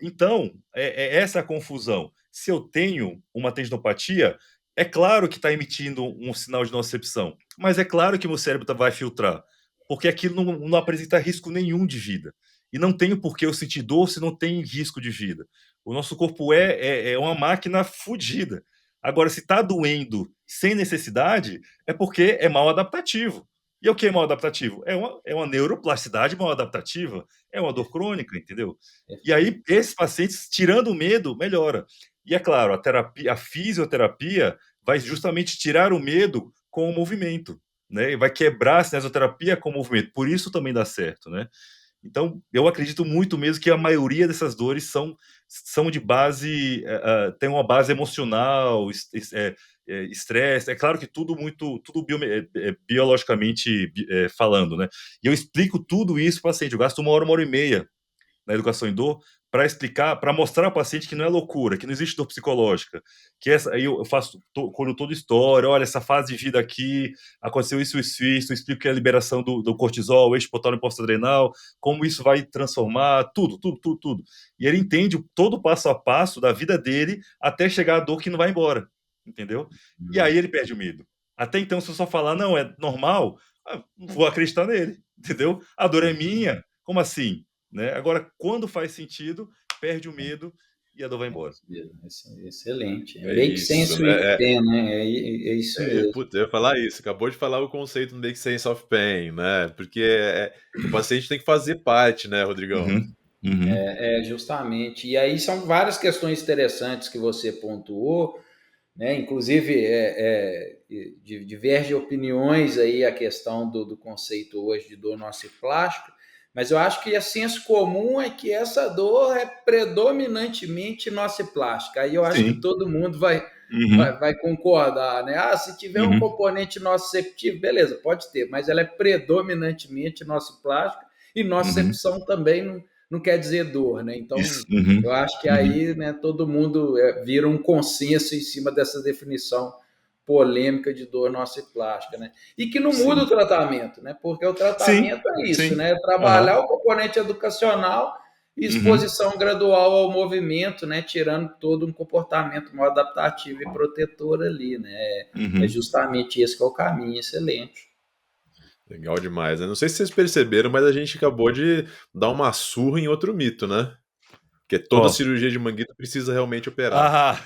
Então, essa a confusão. Se eu tenho uma tendinopatia, é claro que está emitindo um sinal de nocicepção, mas é claro que meu cérebro vai filtrar, porque aquilo não apresenta risco nenhum de vida. E não tem por que eu sentir dor se não tem risco de vida. O nosso corpo é uma máquina fodida. Agora, se está doendo sem necessidade, é porque é mal adaptativo. E o que é mal adaptativo? É uma neuroplasticidade mal adaptativa, é uma dor crônica, entendeu? E aí, esses pacientes, tirando o medo, melhora. E é claro, a fisioterapia vai justamente tirar o medo com o movimento, né? E vai quebrar a cinesioterapia com o movimento. Por isso também dá certo, né? Então, eu acredito muito mesmo que a maioria dessas dores são de base, tem uma base emocional, estresse. É claro que tudo biologicamente falando, né? E eu explico tudo isso para o paciente. Eu gasto 1 hora e meia na educação em dor para explicar, para mostrar ao paciente que não é loucura, que não existe dor psicológica, que aí eu faço quando toda história, olha, essa fase de vida aqui, aconteceu isso, eu explico que é a liberação do cortisol, eixo hipotálamo pós-adrenal, como isso vai transformar, tudo. E ele entende todo o passo a passo da vida dele até chegar a dor que não vai embora, entendeu? E aí ele perde o medo. Até então, se eu só falar, não, é normal, vou acreditar nele, entendeu? A dor é minha, como assim? Né? Agora, quando faz sentido, perde o medo e a dor vai embora.
Excelente.
É
Make
isso,
sense with
né?
pain, né? É isso mesmo.
Puta, eu ia falar isso. Acabou de falar o conceito do make sense of pain, né? Porque o paciente tem que fazer parte, né, Rodrigão?
Uhum.
Justamente. E aí são várias questões interessantes que você pontuou, né? Inclusive, diverge opiniões aí a questão do conceito hoje de dor nociplástica, mas eu acho que a senso comum é que essa dor é predominantemente nociplástica. Aí eu acho que
Sim.
todo mundo vai
Uhum.
concordar, né? Se tiver um componente nociceptivo, beleza, pode ter, mas ela é predominantemente nociplástica e nocicepção também não quer dizer dor, né? Então,
Isso. Uhum.
eu acho que
Uhum.
aí, né, todo mundo vira um consenso em cima dessa definição polêmica de dor nociplástica, né? E que não muda o
Sim.
tratamento, né? Porque o
Sim,
tratamento é isso,
sim.
né? Trabalhar o componente educacional e
Uhum.
exposição gradual ao movimento, né? Tirando todo um comportamento mal adaptativo e protetor ali, né? É
Uhum.
justamente esse que é o caminho, excelente.
Legal demais, né? Não sei se vocês perceberam, mas a gente acabou de dar uma surra em outro mito, né? Que toda
Ó.
cirurgia de manguito precisa realmente operar.
Ah,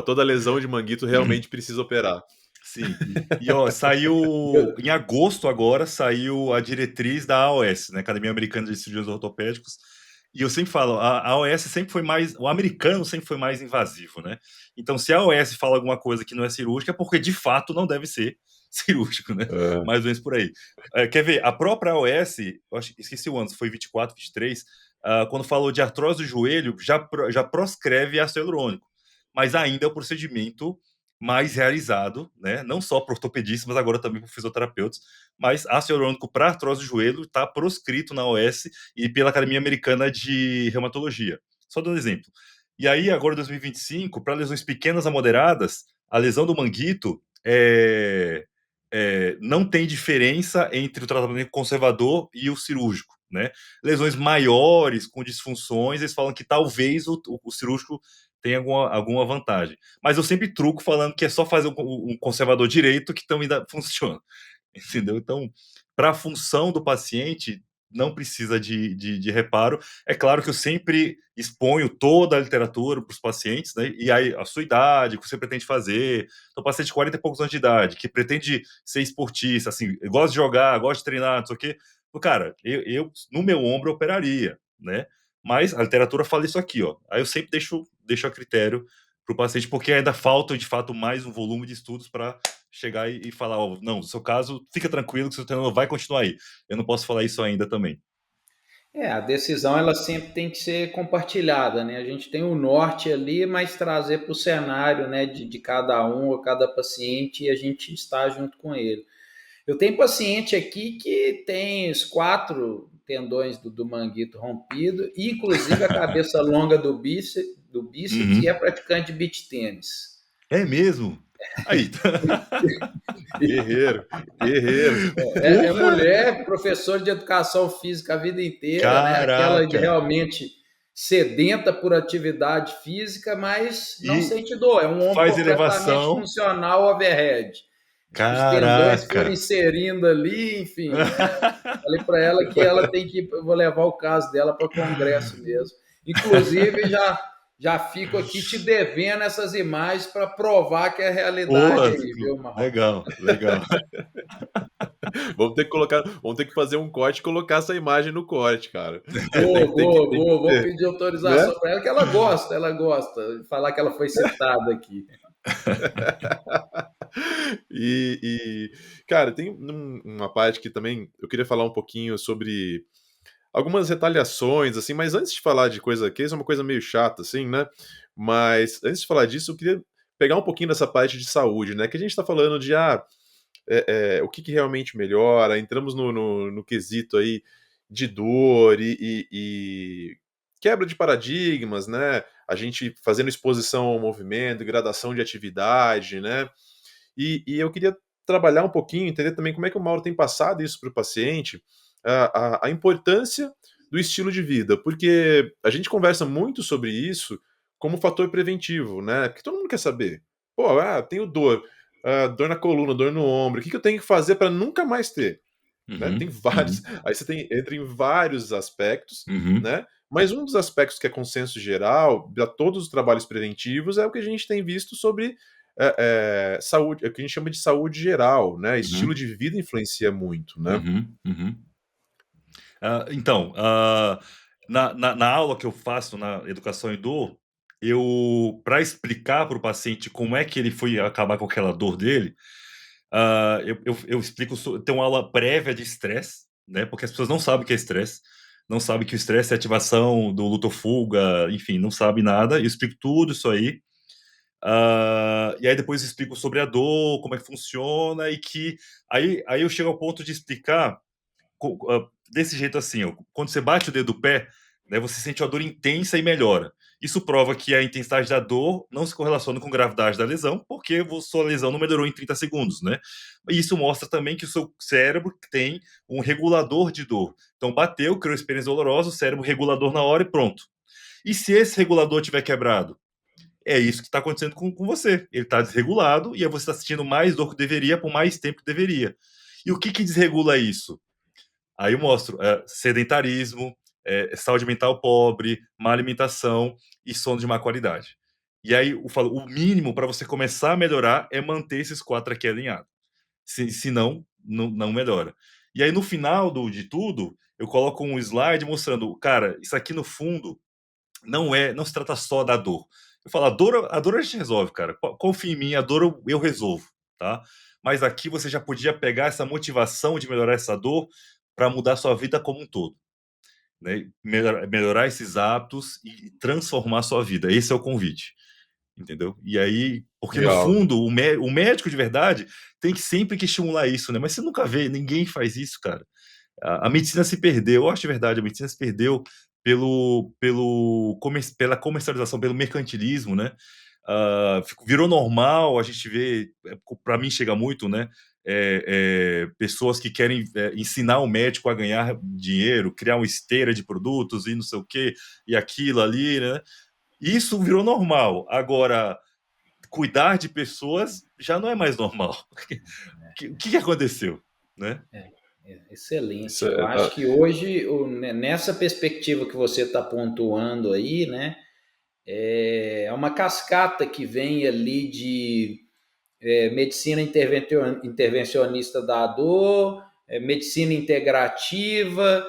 Toda lesão de manguito realmente precisa operar.
sim. E ó, saiu em agosto agora, saiu a diretriz da AOS, né, Academia Americana de Cirurgiões Ortopédicos. E eu sempre falo, a AOS sempre foi mais, o americano sempre foi mais invasivo, né? Então, se a AOS fala alguma coisa que não é cirúrgica, é porque de fato não deve ser cirúrgico, né?
É.
Mais ou menos por aí. Quer ver? A própria AOS, eu acho, esqueci o ano, se foi 24, 23, quando falou de artrose do joelho, já proscreve ácido hialurônico. Mas ainda é o procedimento mais realizado, né? Não só por ortopedistas, mas agora também por fisioterapeutas. Mas ácido hialurônico para artrose do joelho está proscrito na OS e pela Academia Americana de Reumatologia. Só dando um exemplo. E aí, agora em 2025, para lesões pequenas a moderadas, a lesão do manguito não tem diferença entre o tratamento conservador e o cirúrgico, né? Lesões maiores, com disfunções, eles falam que talvez o cirúrgico tenha alguma vantagem. Mas eu sempre truco falando que é só fazer um conservador direito que também funciona. Entendeu? Então, para a função do paciente, não precisa de reparo. É claro que eu sempre exponho toda a literatura para os pacientes, né? E aí, a sua idade, o que você pretende fazer. Então, paciente de 40 e poucos anos de idade, que pretende ser esportista, assim, gosta de jogar, gosta de treinar, não sei o quê. Cara, eu no meu ombro, eu operaria, né? Mas a literatura fala isso aqui, ó. Aí eu sempre deixo a critério para o paciente, porque ainda falta, de fato, mais um volume de estudos para chegar e falar, ó, não, no seu caso, fica tranquilo que o seu treinador vai continuar aí. Eu não posso falar isso ainda também.
A decisão ela sempre tem que ser compartilhada, né? A gente tem o norte ali, mas trazer para o cenário, né, de cada um ou cada paciente e a gente está junto com ele. Eu tenho paciente aqui que tem os 4 tendões do manguito rompido, inclusive a cabeça longa do bíceps e é praticante de beach tênis.
É mesmo? Aí.
Guerreiro, guerreiro.
É
Porra!
mulher, professor de educação física a vida inteira, né? Aquela de
Caraca!
realmente sedenta por atividade física, mas não
E
sente dor. É um ombro
faz
completamente
elevação.
funcional overhead. Os tendões foram
Caraca!
inserindo ali, enfim. Falei para ela que ela tem que, eu vou levar o caso dela para o congresso mesmo. Inclusive, já fico aqui te devendo essas imagens para provar que é realidade
Porra!
aí, viu, Marrom?
Legal, legal.
Vamos ter que fazer um corte e colocar essa imagem no corte, cara. Tem que
Vou
ter,
pedir
né?
autorização para ela, que ela gosta de falar que ela foi citada aqui.
E, cara, tem uma parte que também eu queria falar um pouquinho sobre algumas retaliações, assim, mas antes de falar de coisa que isso é uma coisa meio chata, assim, né? Mas antes de falar disso, eu queria pegar um pouquinho dessa parte de saúde, né? Que a gente tá falando de o que realmente melhora, entramos no quesito aí de dor e quebra de paradigmas, né? A gente fazendo exposição ao movimento, gradação de atividade, né? E eu queria trabalhar um pouquinho, entender também como é que o Mauro tem passado isso para o paciente, a importância do estilo de vida, porque a gente conversa muito sobre isso como fator preventivo, né? Porque todo mundo quer saber. Pô, tenho dor, dor na coluna, dor no ombro, o que eu tenho que fazer para nunca mais ter? Né? Tem
Uhum,
vários.
uhum,
Aí você entra em vários aspectos,
uhum,
né? Mas um dos aspectos que é consenso geral para todos os trabalhos preventivos é o que a gente tem visto sobre saúde, é o que a gente chama de saúde geral, né? Estilo
uhum,
de vida influencia muito, né?
uhum, uhum. Então, na aula que eu faço na Educação em Dor, para explicar para o paciente como é que ele foi acabar com aquela dor dele, eu explico, tem uma aula prévia de estresse, né? Porque as pessoas não sabem o que é estresse, não sabem que o estresse é ativação do luto-fuga, enfim, não sabe nada. Eu explico tudo isso aí. E aí depois eu explico sobre a dor, como é que funciona, e que aí eu chego ao ponto de explicar desse jeito assim, ó, quando você bate o dedo do pé, né, você sente uma dor intensa e melhora. Isso prova que a intensidade da dor não se correlaciona com a gravidade da lesão, porque sua lesão não melhorou em 30 segundos, né? E isso mostra também que o seu cérebro tem um regulador de dor. Então, bateu, criou experiência dolorosa, o cérebro regulador na hora e pronto. E se esse regulador tiver quebrado? É isso que está acontecendo com você. Ele está desregulado e aí você está sentindo mais dor que deveria por mais tempo que deveria. E o que desregula isso? Aí eu mostro sedentarismo, saúde mental pobre, má alimentação e sono de má qualidade. E aí eu falo, o mínimo para você começar a melhorar é manter esses 4 aqui alinhados. Senão, não melhora. E aí no final de tudo, eu coloco um slide mostrando, cara, isso aqui no fundo não se trata só da dor. Eu falo, a dor a gente resolve, cara. Confia em mim, a dor eu resolvo, tá? Mas aqui você já podia pegar essa motivação de melhorar essa dor para mudar sua vida como um todo, né? Melhorar esses hábitos e transformar sua vida. Esse é o convite, entendeu? E aí, porque no
Legal.
fundo, o médico de verdade tem que sempre que estimular isso, né? Mas você nunca vê, ninguém faz isso, cara. A medicina se perdeu, eu acho de verdade, a medicina se perdeu pela comercialização, pelo mercantilismo, né? Virou normal, a gente vê, para mim chega muito, né? Pessoas que querem ensinar o médico a ganhar dinheiro, criar uma esteira de produtos e não sei o que, e aquilo ali, né? Isso virou normal. Agora, cuidar de pessoas já não é mais normal. O que aconteceu, né?
Excelente.
Isso
Eu acho que hoje, nessa perspectiva que você está pontuando aí, né, é uma cascata que vem ali de medicina intervencionista da dor, medicina integrativa,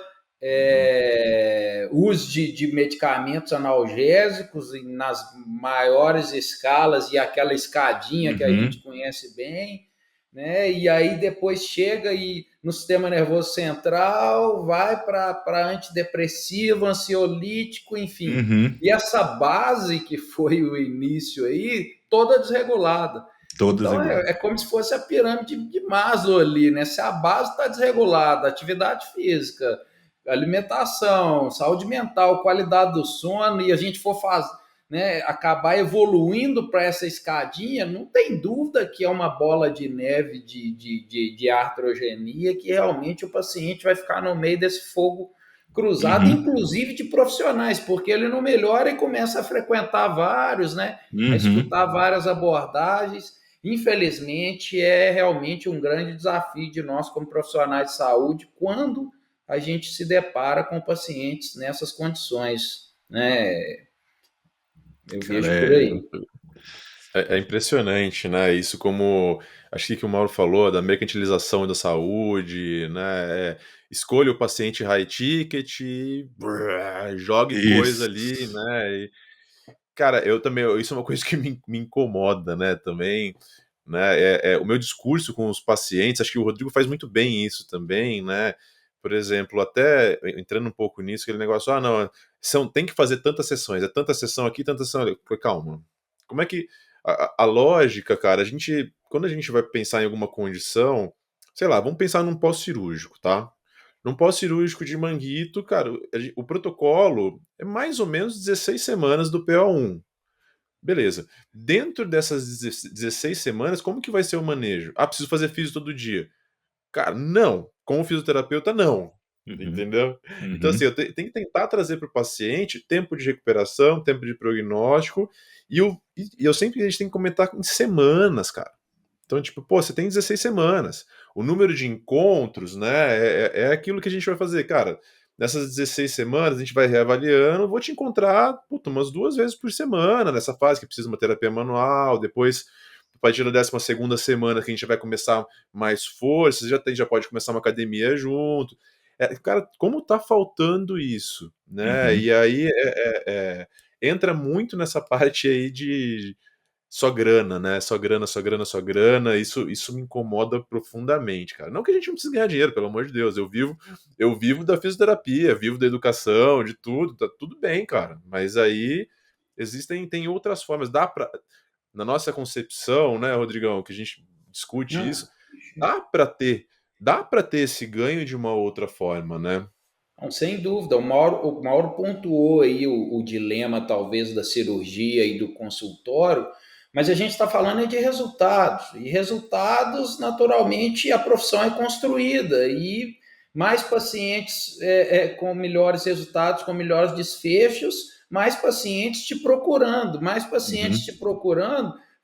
uso de medicamentos analgésicos nas maiores escalas e aquela escadinha que a gente conhece bem, né? E aí depois chega e no sistema nervoso central vai para antidepressivo, ansiolítico, enfim.
Uhum.
E essa base que foi o início aí, toda desregulada.
Todas
Então
igual.
é como se fosse a pirâmide de Maslow ali, né? Se a base está desregulada, atividade física, alimentação, saúde mental, qualidade do sono, e a gente for fazer, né, acabar evoluindo para essa escadinha, não tem dúvida que é uma bola de neve de artrogenia que realmente o paciente vai ficar no meio desse fogo cruzado,
Uhum.
inclusive de profissionais, porque ele não melhora e começa a frequentar vários, né? A
Uhum.
escutar várias abordagens. Infelizmente, é realmente um grande desafio de nós, como profissionais de saúde, quando a gente se depara com pacientes nessas condições, né? Eu
Cara,
vejo por aí.
é impressionante, né? Isso como acho que o Mauro falou da mercantilização da saúde, né? Escolha o paciente high ticket, jogue coisa
isso.
ali, né? Cara, eu também, isso é uma coisa que me incomoda, né? Também, né? O meu discurso com os pacientes, acho que o Rodrigo faz muito bem isso também, né? Por exemplo, até entrando um pouco nisso, aquele negócio, não, tem que fazer tantas sessões, é tanta sessão aqui, tanta sessão ali. Calma. Como é que a lógica, cara, quando a gente vai pensar em alguma condição, sei lá, vamos pensar num pós-cirúrgico, tá? Num pós-cirúrgico de manguito, cara, o protocolo é mais ou menos 16 semanas do PO1. Beleza. Dentro dessas 16 semanas, como que vai ser o manejo? Preciso fazer físio todo dia. Cara, não. Como fisioterapeuta, não.
Uhum.
Entendeu? Então, assim,
Uhum.
eu tenho que tentar trazer para o paciente tempo de recuperação, tempo de prognóstico, e eu sempre a gente tem que comentar em semanas, cara. Então, tipo, pô, você tem 16 semanas. O número de encontros, né, é aquilo que a gente vai fazer. Cara, nessas 16 semanas, a gente vai reavaliando. Vou te encontrar, puta, umas 2 vezes por semana, nessa fase que precisa de uma terapia manual. Depois, a partir da 12ª semana, que a gente vai começar mais força, já pode começar uma academia junto. Cara, como tá faltando isso, né?
Uhum.
E aí entra muito nessa parte aí de só grana, né? Só grana, só grana, só grana. Isso me incomoda profundamente, cara. Não que a gente não precise ganhar dinheiro, pelo amor de Deus. Eu vivo da fisioterapia, vivo da educação, de tudo, tá tudo bem, cara. Mas aí tem outras formas. Na nossa concepção, né, Rodrigão, que a gente discute
Não,
isso, dá para ter dá para ter esse ganho de uma outra forma, né?
Não, sem dúvida, o Mauro pontuou aí o dilema, talvez, da cirurgia e do consultório, mas a gente está falando de resultados, e resultados, naturalmente, a profissão é construída, e mais pacientes com melhores resultados, com melhores desfechos, mais pacientes te procurando,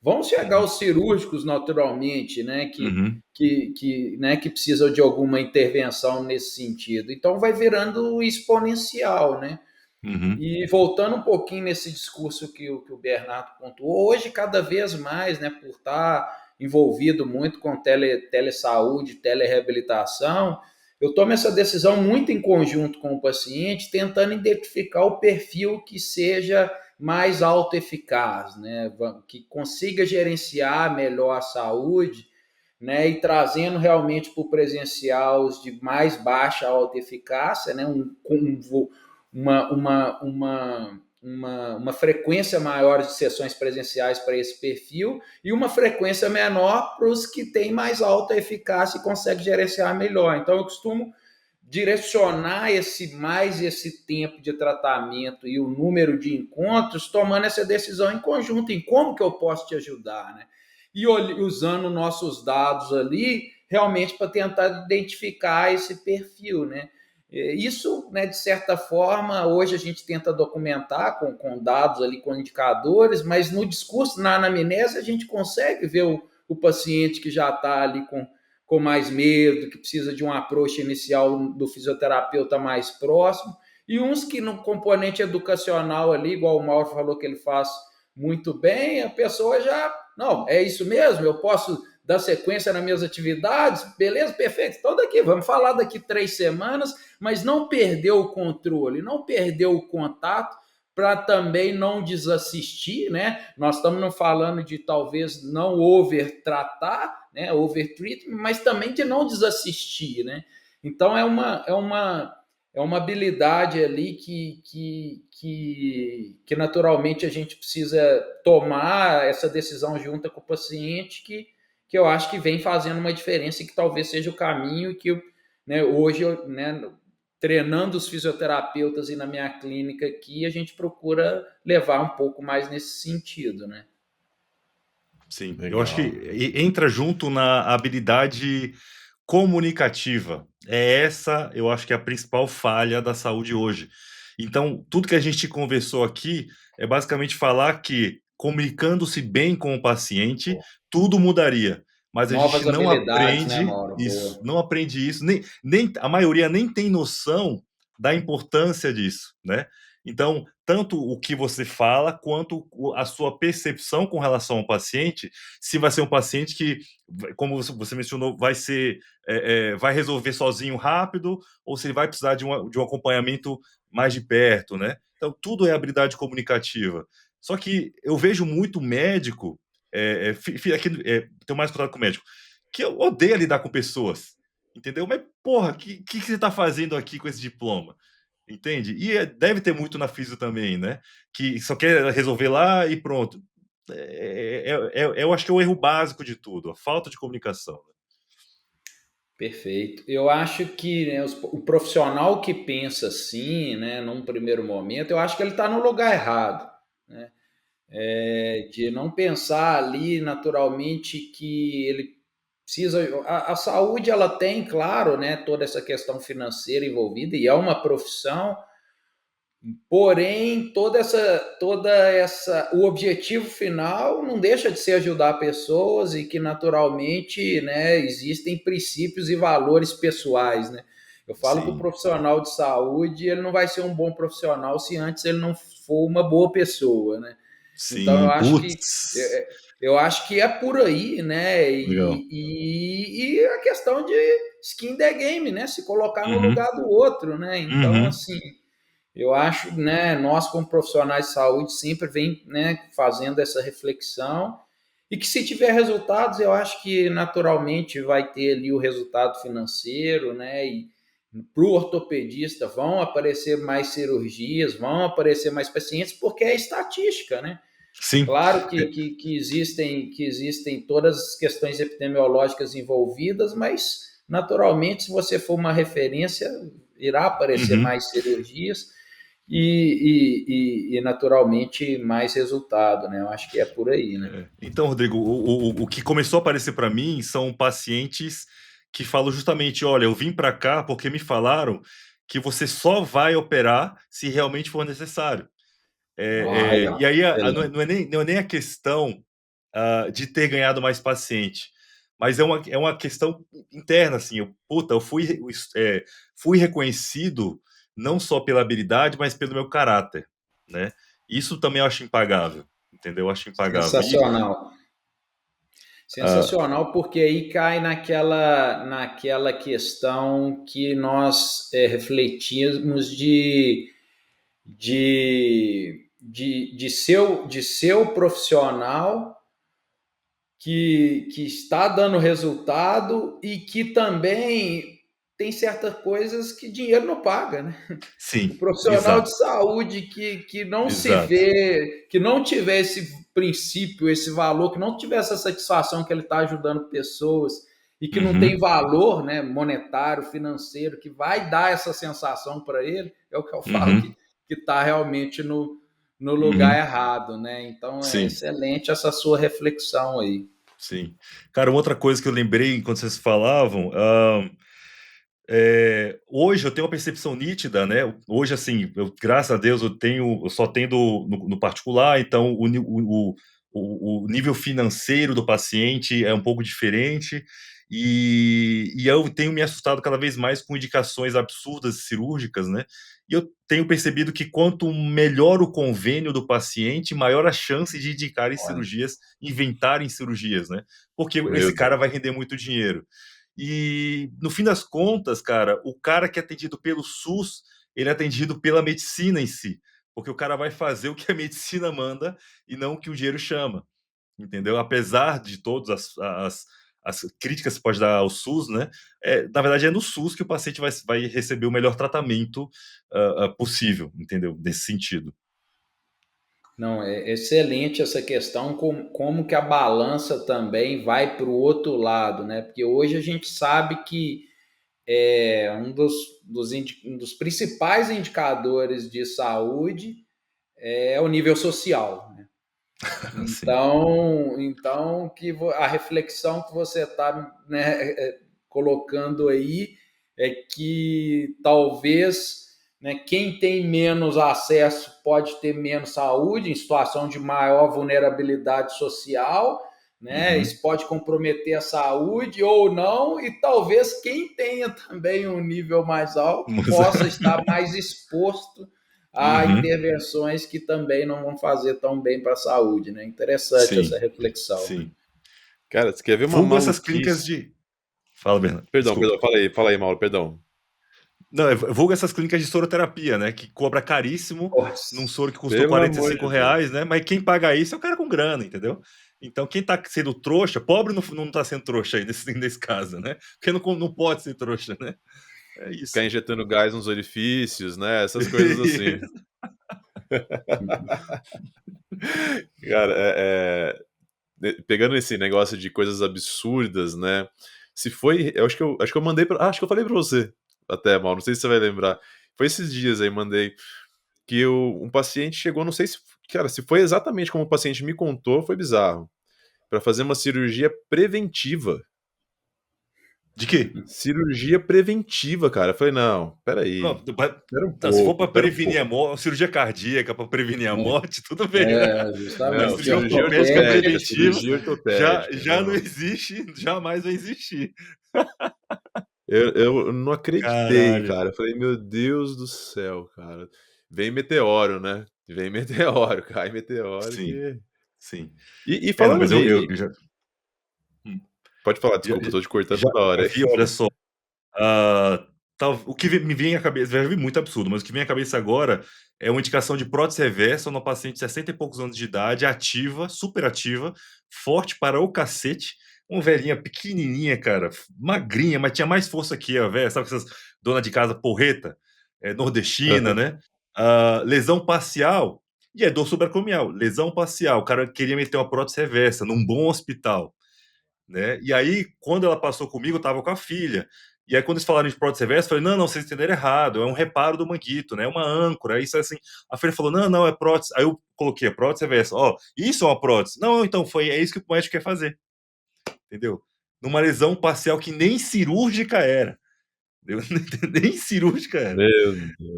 vão chegar
Uhum.
os cirúrgicos, naturalmente, né,
Uhum.
que precisam de alguma intervenção nesse sentido. Então vai virando exponencial, né?
Uhum.
E voltando um pouquinho nesse discurso que o Bernardo pontuou, hoje cada vez mais, né, por estar envolvido muito com telesaúde, telereabilitação, eu tomo essa decisão muito em conjunto com o paciente, tentando identificar o perfil que seja mais autoeficaz, né, que consiga gerenciar melhor a saúde, né, e trazendo realmente para o presencial os de mais baixa autoeficácia, né, uma frequência maior de sessões presenciais para esse perfil e uma frequência menor para os que têm mais alta eficácia e conseguem gerenciar melhor. Então, eu costumo direcionar esse tempo de tratamento e o número de encontros, tomando essa decisão em conjunto, em como que eu posso te ajudar, né? E usando nossos dados ali, realmente para tentar identificar esse perfil, né? Isso, né, de certa forma, hoje a gente tenta documentar com dados ali, com indicadores, mas no discurso, na anamnese, a gente consegue ver o paciente que já está ali com mais medo, que precisa de um approach inicial do fisioterapeuta mais próximo, e uns que no componente educacional ali, igual o Mauro falou que ele faz muito bem, a pessoa já, não, é isso mesmo, eu posso dar sequência nas minhas atividades, beleza, perfeito, então vamos falar daqui 3 semanas, mas não perder o controle, não perder o contato, para também não desassistir, né? Nós estamos falando de talvez não overtratar, né? Overtreatment, mas também de não desassistir, né? Então é uma habilidade ali que naturalmente a gente precisa tomar essa decisão junto com o paciente, que eu acho que vem fazendo uma diferença e que talvez seja o caminho e que, né, hoje, né, treinando os fisioterapeutas e na minha clínica aqui, a gente procura levar um pouco mais nesse sentido, né?
Sim, eu acho que
Legal.
entra junto na habilidade comunicativa. É essa, eu acho que é a principal falha da saúde hoje. Então, tudo que a gente conversou aqui é basicamente falar que, comunicando-se bem com o paciente, tudo mudaria. Mas a gente
Novas
não
habilidades, né,
aprende
Mauro?
isso,
Boa.
não aprende isso, nem a maioria nem tem noção da importância disso, né? Então, tanto o que você fala, quanto a sua percepção com relação ao paciente, se vai ser um paciente que, como você mencionou, vai resolver sozinho rápido, ou se ele vai precisar de um acompanhamento mais de perto, né? Então, tudo é habilidade comunicativa. Só que eu vejo muito médico, aqui, tenho mais contato com médico, que eu odeio lidar com pessoas, entendeu? Mas, porra, que você está fazendo aqui com esse diploma? Entende? E deve ter muito na físio também, né? Que só quer resolver lá e pronto. Eu acho que é o erro básico de tudo, a falta de comunicação.
Perfeito. Eu acho que, né, o profissional que pensa assim, né, num primeiro momento, eu acho que ele está no lugar errado, né? De não pensar ali naturalmente que ele precisa. A saúde ela tem, claro, né, toda essa questão financeira envolvida e é uma profissão. Porém, o objetivo final não deixa de ser ajudar pessoas e que naturalmente, né, existem princípios e valores pessoais, né? Eu falo que o
Sim,
profissional de saúde, ele não vai ser um bom profissional se antes ele não for uma boa pessoa, né? Então
sim, putz,
eu acho que é por aí, né?
legal.
E a questão de skin in the game, né? Se colocar no
Uhum,
lugar do outro, né? Então,
uhum,
assim, eu acho, né, nós como profissionais de saúde sempre vem, né, fazendo essa reflexão e que se tiver resultados, eu acho que naturalmente vai ter ali o resultado financeiro, né, e para o ortopedista vão aparecer mais cirurgias, vão aparecer mais pacientes, porque é estatística, né?
sim,
Claro que existem todas as questões epidemiológicas envolvidas, mas naturalmente, se você for uma referência, irá aparecer
Uhum.
mais cirurgias e naturalmente mais resultado, né? Eu acho que é por aí, né?
Então, Rodrigo, o que começou a aparecer para mim são pacientes que falam justamente: olha, eu vim para cá porque me falaram que você só vai operar se realmente for necessário.
Olha,
E aí
excelente.
não é nem a questão de ter ganhado mais paciente, mas é uma questão interna, assim. Puta, eu fui reconhecido não só pela habilidade, mas pelo meu caráter, né? Isso também eu acho impagável, entendeu? Eu acho impagável.
Sensacional.
Ah,
Sensacional, porque aí cai naquela questão que nós refletimos de ser o profissional que está dando resultado e que também tem certas coisas que dinheiro não paga, né? O
sim,
profissional de
exato,
saúde que não se
exato.
vê, que não tiver esse princípio, esse valor, que não tiver essa satisfação que ele está ajudando pessoas e que não tem
Uhum,
valor, né, monetário, financeiro, que vai dar essa sensação para ele, é o que eu falo que
uhum,
está realmente no lugar
uhum,
errado, né? Então é
sim,
excelente essa sua reflexão aí.
sim. Cara, uma outra coisa que eu lembrei enquanto vocês falavam, hoje eu tenho uma percepção nítida, né? Hoje, assim, graças a Deus, eu só tendo no particular, então o nível financeiro do paciente é um pouco diferente, e eu tenho me assustado cada vez mais com indicações absurdas cirúrgicas, né? E eu tenho percebido que quanto melhor o convênio do paciente, maior a chance de indicarem
Olha,
cirurgias, inventarem cirurgias, né? Porque
Meu
esse cara
Deus.
vai render muito dinheiro. E no fim das contas, cara, o cara que é atendido pelo SUS, ele é atendido pela medicina em si, porque o cara vai fazer o que a medicina manda e não o que o dinheiro chama, entendeu? Apesar de todas as críticas que pode dar ao SUS, né? Na verdade, é no SUS que o paciente vai receber o melhor tratamento possível, entendeu? Nesse sentido.
não, é excelente essa questão, como que a balança também vai para o outro lado, né? Porque hoje a gente sabe que um dos principais indicadores de saúde é o nível social, né?
Sim.
Então a reflexão que você está, né, colocando aí é que talvez, né, quem tem menos acesso pode ter menos saúde em situação de maior vulnerabilidade social, né?
Uhum.
Isso pode comprometer a saúde ou não, e talvez quem tenha também um nível mais alto
Mas-
possa estar mais exposto a
Uhum.
intervenções que também não vão fazer tão bem para a saúde, né? Interessante essa
Sim,
reflexão, né?
sim.
Cara, você quer ver uma
Vulgo essas clínicas
maluquice?
de. Fala, Bernardo.
Perdão,
Desculpa.
perdão, fala aí, Mauro, perdão.
Não, vulgo essas clínicas de soroterapia, né? Que cobra caríssimo num
Nossa,
soro que custou
Pelo
quarenta e
amor
cinco
de Deus.
reais, né? Mas quem paga isso é o cara com grana, entendeu? Então, quem tá sendo trouxa, pobre não tá sendo trouxa aí nesse caso, né? Porque não pode ser trouxa, né? É
Ficar
isso.
injetando gás nos orifícios, né? Essas coisas assim. Cara, pegando esse negócio de coisas absurdas, né? Se foi, acho que eu mandei acho que eu falei pra você até, mal, não sei se você vai lembrar. Foi esses dias aí, mandei que um paciente chegou, não sei se, cara, se foi exatamente como o paciente me contou, foi bizarro, pra fazer uma cirurgia preventiva.
De quê?
Cirurgia preventiva, cara. Eu falei, não, peraí.
Não, se for para
Pera um
prevenir a
pouco.
morte, cirurgia cardíaca para prevenir a morte, tudo bem, né? Mas
Não,
justamente.
cirurgia
cirurgia
ortopédica
ortopédica,
preventiva
cirurgia ortopédica,
já não
não.
existe, jamais vai existir.
Eu não acreditei,
Caralho.
cara. Eu falei, meu Deus do céu, cara. Vem meteoro, né? Vem meteoro, cai meteoro
Sim,
que.
sim.
E
Não,
falando
mas
de.
eu já, hum,
Pode falar,
já,
desculpa, eu tô te cortando
já
toda hora.
vi, olha só. O que me vem à cabeça, já vi muito absurdo, mas o que vem à cabeça agora é uma indicação de prótese reversa numa paciente de 60 e poucos anos de idade, ativa, super ativa, forte para o cacete, uma velhinha pequenininha, cara, magrinha, mas tinha mais força que a velha, sabe essas dona de casa porreta, nordestina, né? Lesão parcial, e é dor subacromial, lesão parcial, o cara queria meter uma prótese reversa num bom hospital. né? E aí, quando ela passou comigo, eu tava com a filha. E aí, quando eles falaram de prótese reversa, eu falei, não, vocês entenderam errado, é um reparo do manguito, né? É uma âncora. Aí, isso é assim, a filha falou, não, é prótese. Aí eu coloquei a prótese reversa. Ó, isso é uma prótese. Não, então, é isso que o médico quer fazer, entendeu? Numa lesão parcial que nem cirúrgica era. Entendeu? Nem cirúrgica era.
Meu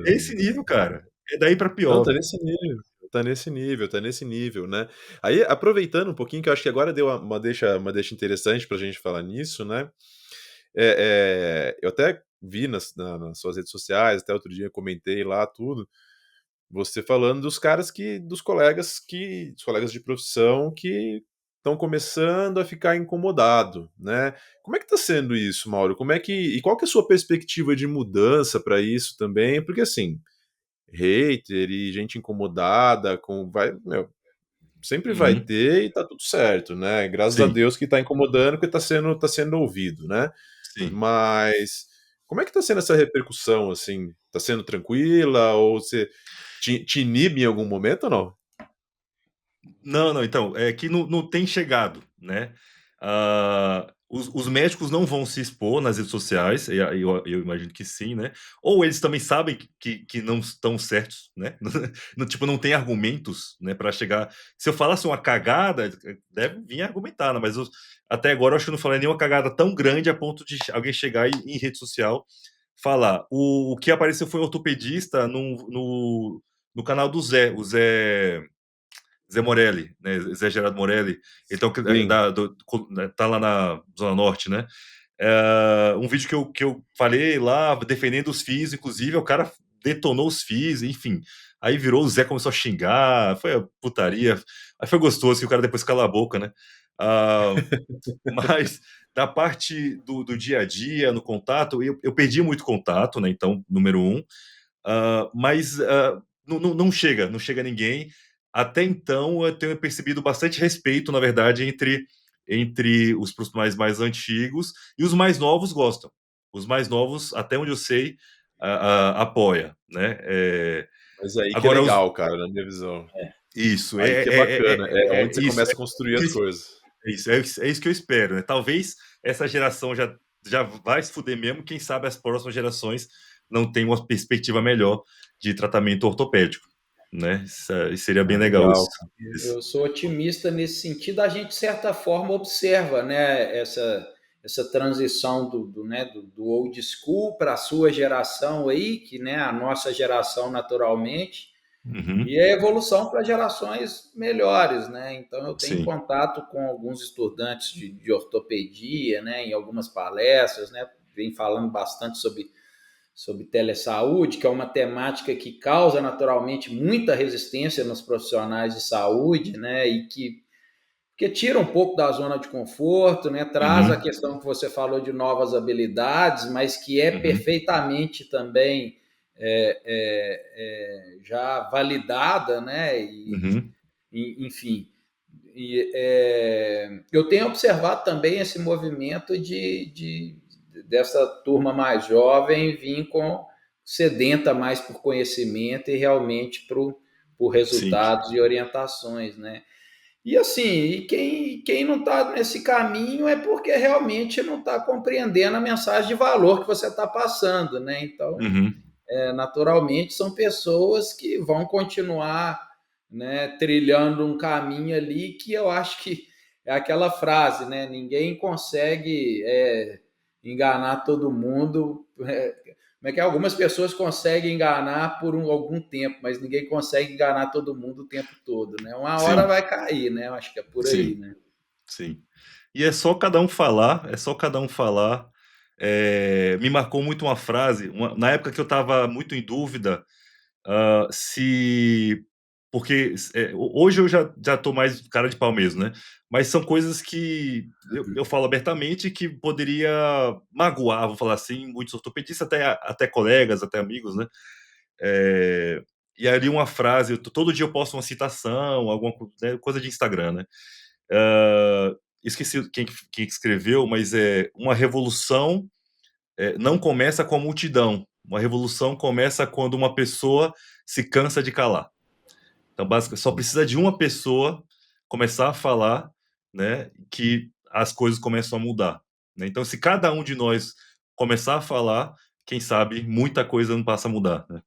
É esse
Deus.
nível, cara. É daí pra
Não,
pior.
tá nesse nível. Tá nesse nível, tá nesse nível, né. Aí, aproveitando um pouquinho, que eu acho que agora deu uma deixa interessante pra gente falar nisso, né. Eu até vi nas suas redes sociais, até outro dia comentei lá tudo, você falando dos colegas de profissão que estão começando a ficar incomodado, né. Como é que tá sendo isso, Mauro? E qual que é a sua perspectiva de mudança para isso também? Porque, assim, hater e gente incomodada sempre vai
Uhum.
ter e tá tudo certo, né. Graças a
Sim,
Deus que tá incomodando, porque tá sendo ouvido, né.
sim.
Mas como é que tá sendo essa repercussão, assim? Tá sendo tranquila ou você te inibe em algum momento ou não?
Não, então, é que não tem chegado, né. Os médicos não vão se expor nas redes sociais, e aí eu imagino que sim, né. Ou eles também sabem que não estão certos, né. Tipo, não tem argumentos, né, pra chegar se eu falasse uma cagada, deve vir argumentar, né, mas até agora eu acho que eu não falei nenhuma cagada tão grande a ponto de alguém chegar em rede social falar. O que apareceu foi um ortopedista no canal do Zé Morelli, né, Zé Gerardo Morelli, então
Sim.
né, tá lá na Zona Norte, né? Um vídeo que eu falei lá, defendendo os FIIs, inclusive, o cara detonou os FIIs, enfim. Aí virou, o Zé começou a xingar, foi a putaria. Aí foi gostoso que o cara depois cala a boca, né? Ah, mas da parte do dia a dia, no contato, eu perdi muito contato, né? Então, número um. Mas não chega ninguém. Até então, eu tenho percebido bastante respeito, na verdade, entre os profissionais mais antigos e os mais novos gostam. Os mais novos, até onde eu sei, apoia, né?
Mas aí que é
Agora,
legal, cara, na minha visão.
isso,
Aí que é bacana, é onde você
isso,
começa a construir as coisas.
é isso que eu espero, né? Talvez essa geração já vai se fuder mesmo, quem sabe as próximas gerações não tenham uma perspectiva melhor de tratamento ortopédico, né? Isso seria bem
Ah,
legal
legal.
isso.
Eu sou otimista nesse sentido. A gente, de certa forma, observa, né, essa transição do old school para a sua geração aí, que, né, a nossa geração naturalmente,
Uhum,
e a evolução para gerações melhores, né? Então, eu tenho
sim.
contato com alguns estudantes de ortopedia, né, em algumas palestras, né, vem falando bastante sobre telesaúde, que é uma temática que causa naturalmente muita resistência nos profissionais de saúde, né? E que tira um pouco da zona de conforto, né? Traz a
Uhum,
questão que você falou de novas habilidades, mas que é
uhum,
perfeitamente também já validada, né?
uhum,
Enfim, eu tenho observado também esse movimento dessa turma mais jovem vir sedenta mais por conhecimento e realmente por
sim,
resultados e orientações, né? E assim, quem não está nesse caminho é porque realmente não está compreendendo a mensagem de valor que você está passando, né? Então,
uhum,
naturalmente são pessoas que vão continuar, né, trilhando um caminho ali que eu acho que é aquela frase, né? Ninguém consegue enganar todo mundo. Como é que é? Algumas pessoas conseguem enganar por algum tempo, mas ninguém consegue enganar todo mundo o tempo todo, né? Uma hora
sim,
vai cair, né? Eu acho que é por aí,
sim,
né?
sim. E é só cada um falar, é só cada um falar. Me marcou muito uma frase, na época que eu estava muito em dúvida. Se porque hoje eu já estou mais cara de pau mesmo, né? Mas são coisas que eu falo abertamente que poderia magoar, vou falar assim, muitos ortopedistas, até colegas, até amigos, né? Eh, e ali uma frase, todo dia eu posto uma citação, né, coisa de Instagram, né? Ah, esqueci quem escreveu, mas é uma revolução não começa com a multidão. Uma revolução começa quando uma pessoa se cansa de calar. Então, basicamente, só precisa de uma pessoa começar a falar, né, que as coisas começam a mudar, né? Então, se cada um de nós começar a falar, quem sabe muita coisa não passa a mudar, né?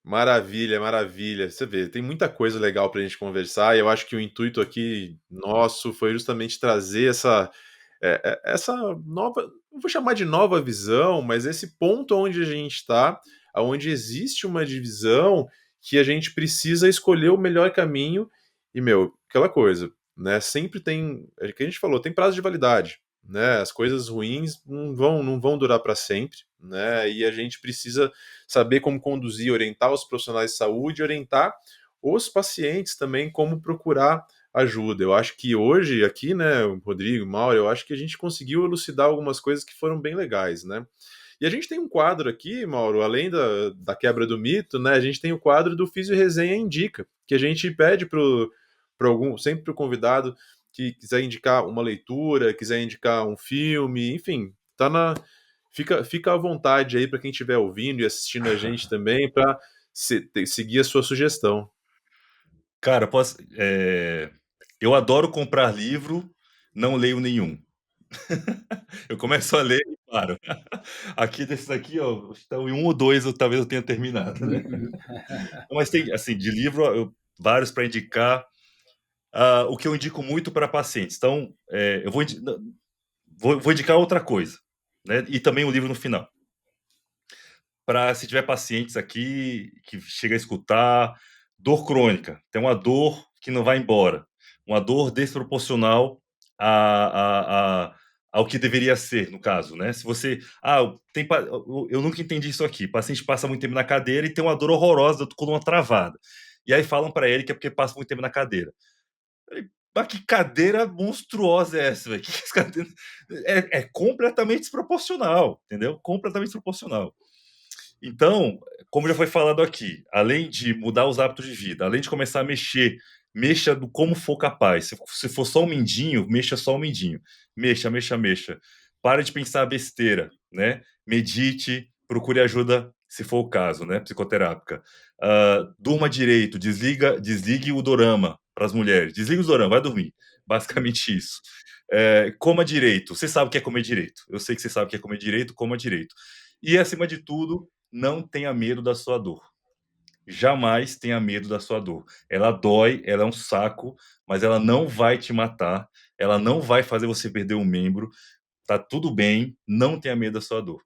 Maravilha, maravilha. Você vê, tem muita coisa legal para a gente conversar, e eu acho que o intuito aqui nosso foi justamente trazer essa nova, não vou chamar de nova visão, mas esse ponto onde a gente está, onde existe uma divisão que a gente precisa escolher o melhor caminho, e, meu, aquela coisa, né? Sempre tem, é o que a gente falou, tem prazo de validade, né? As coisas ruins não vão durar para sempre, né? E a gente precisa saber como conduzir, orientar os profissionais de saúde, orientar os pacientes também como procurar ajuda. Eu acho que hoje aqui, né, Rodrigo, Mauro, eu acho que a gente conseguiu elucidar algumas coisas que foram bem legais, né? E a gente tem um quadro aqui, Mauro, além da quebra do mito, né? A gente tem o quadro do Físio Resenha Indica, que a gente pede sempre para o convidado que quiser indicar uma leitura, quiser indicar um filme, enfim, fica à vontade aí para quem estiver ouvindo e assistindo a gente também para seguir a sua sugestão.
Cara, eu adoro comprar livro, não leio nenhum. Eu começo a ler e paro. Aqui desses aqui, ó, estão em um ou dois, talvez eu tenha terminado, né? Mas tem, assim, de livro, vários para indicar. O que eu indico muito para pacientes. Então, eu vou indicar outra coisa, né? E também um livro no final. Para se tiver pacientes aqui que chega a escutar dor crônica, tem uma dor que não vai embora, uma dor desproporcional ao que deveria ser, no caso, né? Se você, eu nunca entendi isso aqui. O paciente passa muito tempo na cadeira e tem uma dor horrorosa da coluna travada. E aí falam para ele que é porque passa muito tempo na cadeira. Mas que cadeira monstruosa é essa, velho? É completamente desproporcional, entendeu? Completamente desproporcional. Então, como já foi falado aqui, além de mudar os hábitos de vida, além de começar a mexer, mexa do como for capaz. Se for só um mindinho, mexa só um mindinho. Mexa, mexa, mexa. Para de pensar besteira, né? Medite, procure ajuda, se for o caso, né? Psicoterápica. Durma direito, desligue o dorama para as mulheres. Desligue o dorama, vai dormir. Basicamente isso. Coma direito. Você sabe o que é comer direito. Eu sei que você sabe o que é comer direito, coma direito. E, acima de tudo, não tenha medo da sua dor. Jamais tenha medo da sua dor. Ela dói, ela é um saco, mas ela não vai te matar, ela não vai fazer você perder um membro. Tá tudo bem, não tenha medo da sua dor.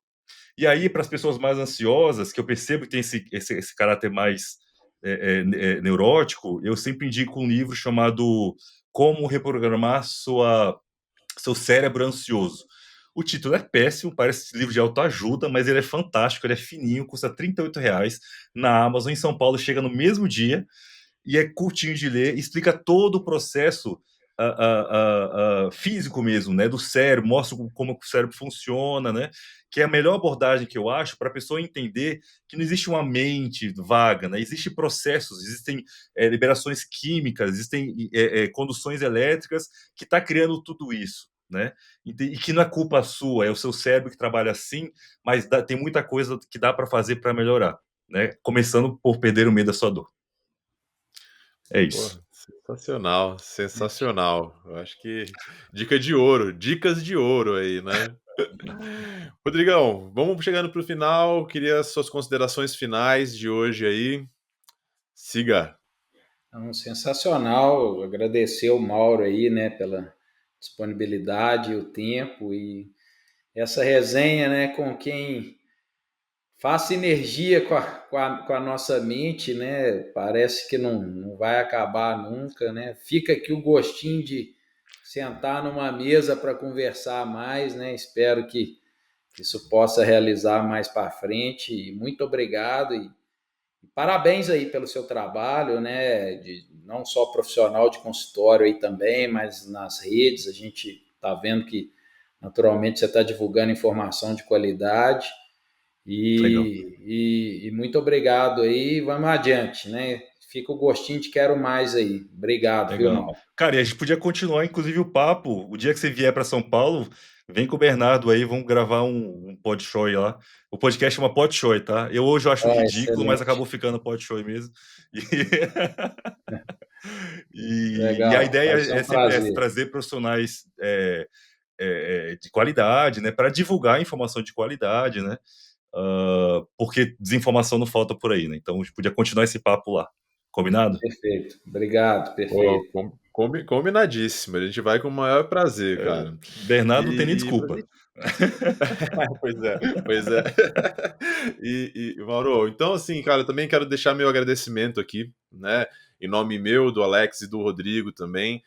E aí, para as pessoas mais ansiosas, que eu percebo que tem esse caráter mais neurótico, eu sempre indico um livro chamado Como Reprogramar Seu Cérebro Ansioso. O título é péssimo, parece livro de autoajuda, mas ele é fantástico, ele é fininho, custa R$ 38 na Amazon, em São Paulo, chega no mesmo dia, e é curtinho de ler, explica todo o processo físico mesmo, né, do cérebro, mostra como o cérebro funciona, né, que é a melhor abordagem que eu acho para a pessoa entender que não existe uma mente vaga, né, existem processos, existem liberações químicas, existem conduções elétricas que está criando tudo isso, né, e que não é culpa sua, é o seu cérebro que trabalha assim, mas tem muita coisa que dá para fazer para melhorar, né, começando por perder o medo da sua dor. É isso.
Porra, sensacional, sensacional. Eu acho que dica de ouro, dicas de ouro aí, né? Rodrigão, vamos chegando para o final. Queria suas considerações finais de hoje aí. Siga.
Sensacional, agradecer o Mauro aí, né, pela disponibilidade, o tempo e essa resenha, né, com quem faz sinergia com a nossa mente, né, parece que não vai acabar nunca, né, fica aqui o gostinho de sentar numa mesa para conversar mais, né, espero que isso possa realizar mais para frente, e muito obrigado e parabéns aí pelo seu trabalho, né? Não só profissional de consultório aí também, mas nas redes a gente está vendo que naturalmente você está divulgando informação de qualidade
Legal.
e muito obrigado aí. Vamos adiante, né? Fica o gostinho de quero mais aí. Obrigado, viu,
Legal.
Mal?
Cara, e a gente podia continuar, inclusive, o papo. O dia que você vier para São Paulo, vem com o Bernardo aí, vamos gravar um pod show aí lá. O podcast chama Pod Show, tá? Eu hoje acho ridículo, mas
Excelente.
acabou ficando Pod Show mesmo. E E a
Legal,
ideia
vai ser
é
um
sempre essa,
prazer.
trazer profissionais de qualidade, né, para divulgar informação de qualidade, né, porque desinformação não falta por aí, né, então a gente podia continuar esse papo lá. Combinado?
Perfeito. Obrigado,
Pô,
perfeito.
combinadíssimo. A gente vai com o maior prazer, cara.
Bernardo não tem nem
E pra
desculpa.
gente pois é, pois é. Mauro, então assim, cara, eu também quero deixar meu agradecimento aqui, né, em nome meu, do Alex e do Rodrigo também,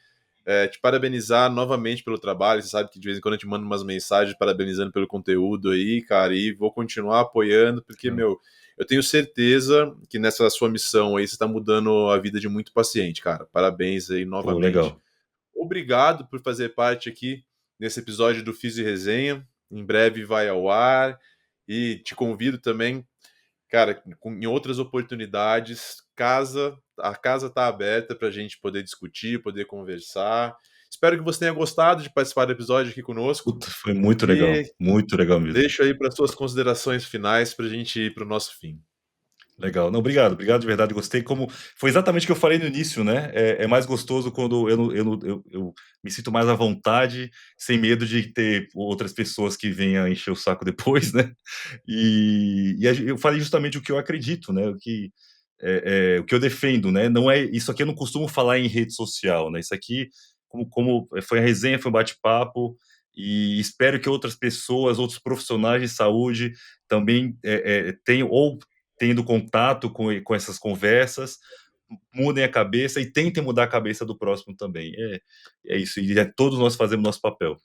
te parabenizar novamente pelo trabalho. Você sabe que de vez em quando eu te mando umas mensagens parabenizando pelo conteúdo aí, cara, e vou continuar apoiando, porque, meu, eu tenho certeza que nessa sua missão aí você está mudando a vida de muito paciente, cara. Parabéns aí
Pô,
novamente.
legal.
Obrigado por fazer parte aqui nesse episódio do Fiz e Resenha. Em breve vai ao ar. E te convido também, cara, em outras oportunidades. A casa está aberta para a gente poder discutir, poder conversar. Espero que você tenha gostado de participar do episódio aqui conosco.
Puta, foi muito
E
legal mesmo.
deixo aí para suas considerações finais para a gente ir para o nosso fim.
Legal. Não, obrigado de verdade, gostei. Como foi exatamente o que eu falei no início, né? É mais gostoso quando eu me sinto mais à vontade, sem medo de ter outras pessoas que venham encher o saco depois, né? Eu falei justamente o que eu acredito, né? O que eu defendo, né? Não é isso aqui, eu não costumo falar em rede social, né? Isso aqui, como foi a resenha, foi um bate-papo, e espero que outras pessoas, outros profissionais de saúde também tenham ou tendo contato com essas conversas, mudem a cabeça e tentem mudar a cabeça do próximo também. É isso, e todos nós fazemos nosso papel.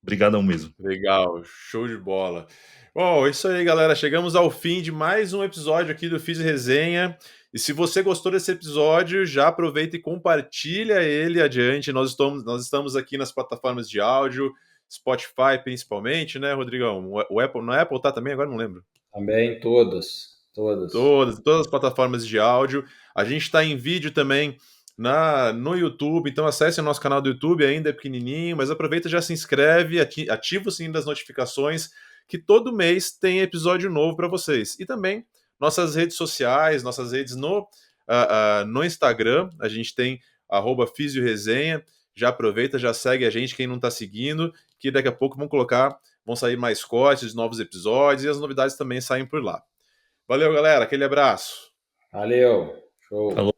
Obrigadão mesmo.
Legal, show de bola. Bom, é isso aí, galera. Chegamos ao fim de mais um episódio aqui do Fiz Resenha. E se você gostou desse episódio, já aproveita e compartilha ele adiante. Nós estamos aqui nas plataformas de áudio, Spotify principalmente, né, Rodrigão? O Apple, na Apple tá também? Agora não lembro.
Também todas, todas.
Todas as plataformas de áudio. A gente está em vídeo também no YouTube, então acesse o nosso canal do YouTube, ainda é pequenininho, mas aproveita e já se inscreve, ativa o sininho das notificações, que todo mês tem episódio novo para vocês. E também nossas redes sociais, nossas redes no Instagram, a gente tem @fisioresenha. Já aproveita, já segue a gente, quem não está seguindo, que daqui a pouco vão sair mais cortes, novos episódios, e as novidades também saem por lá. Valeu, galera. Aquele abraço.
Valeu, show.
Falou.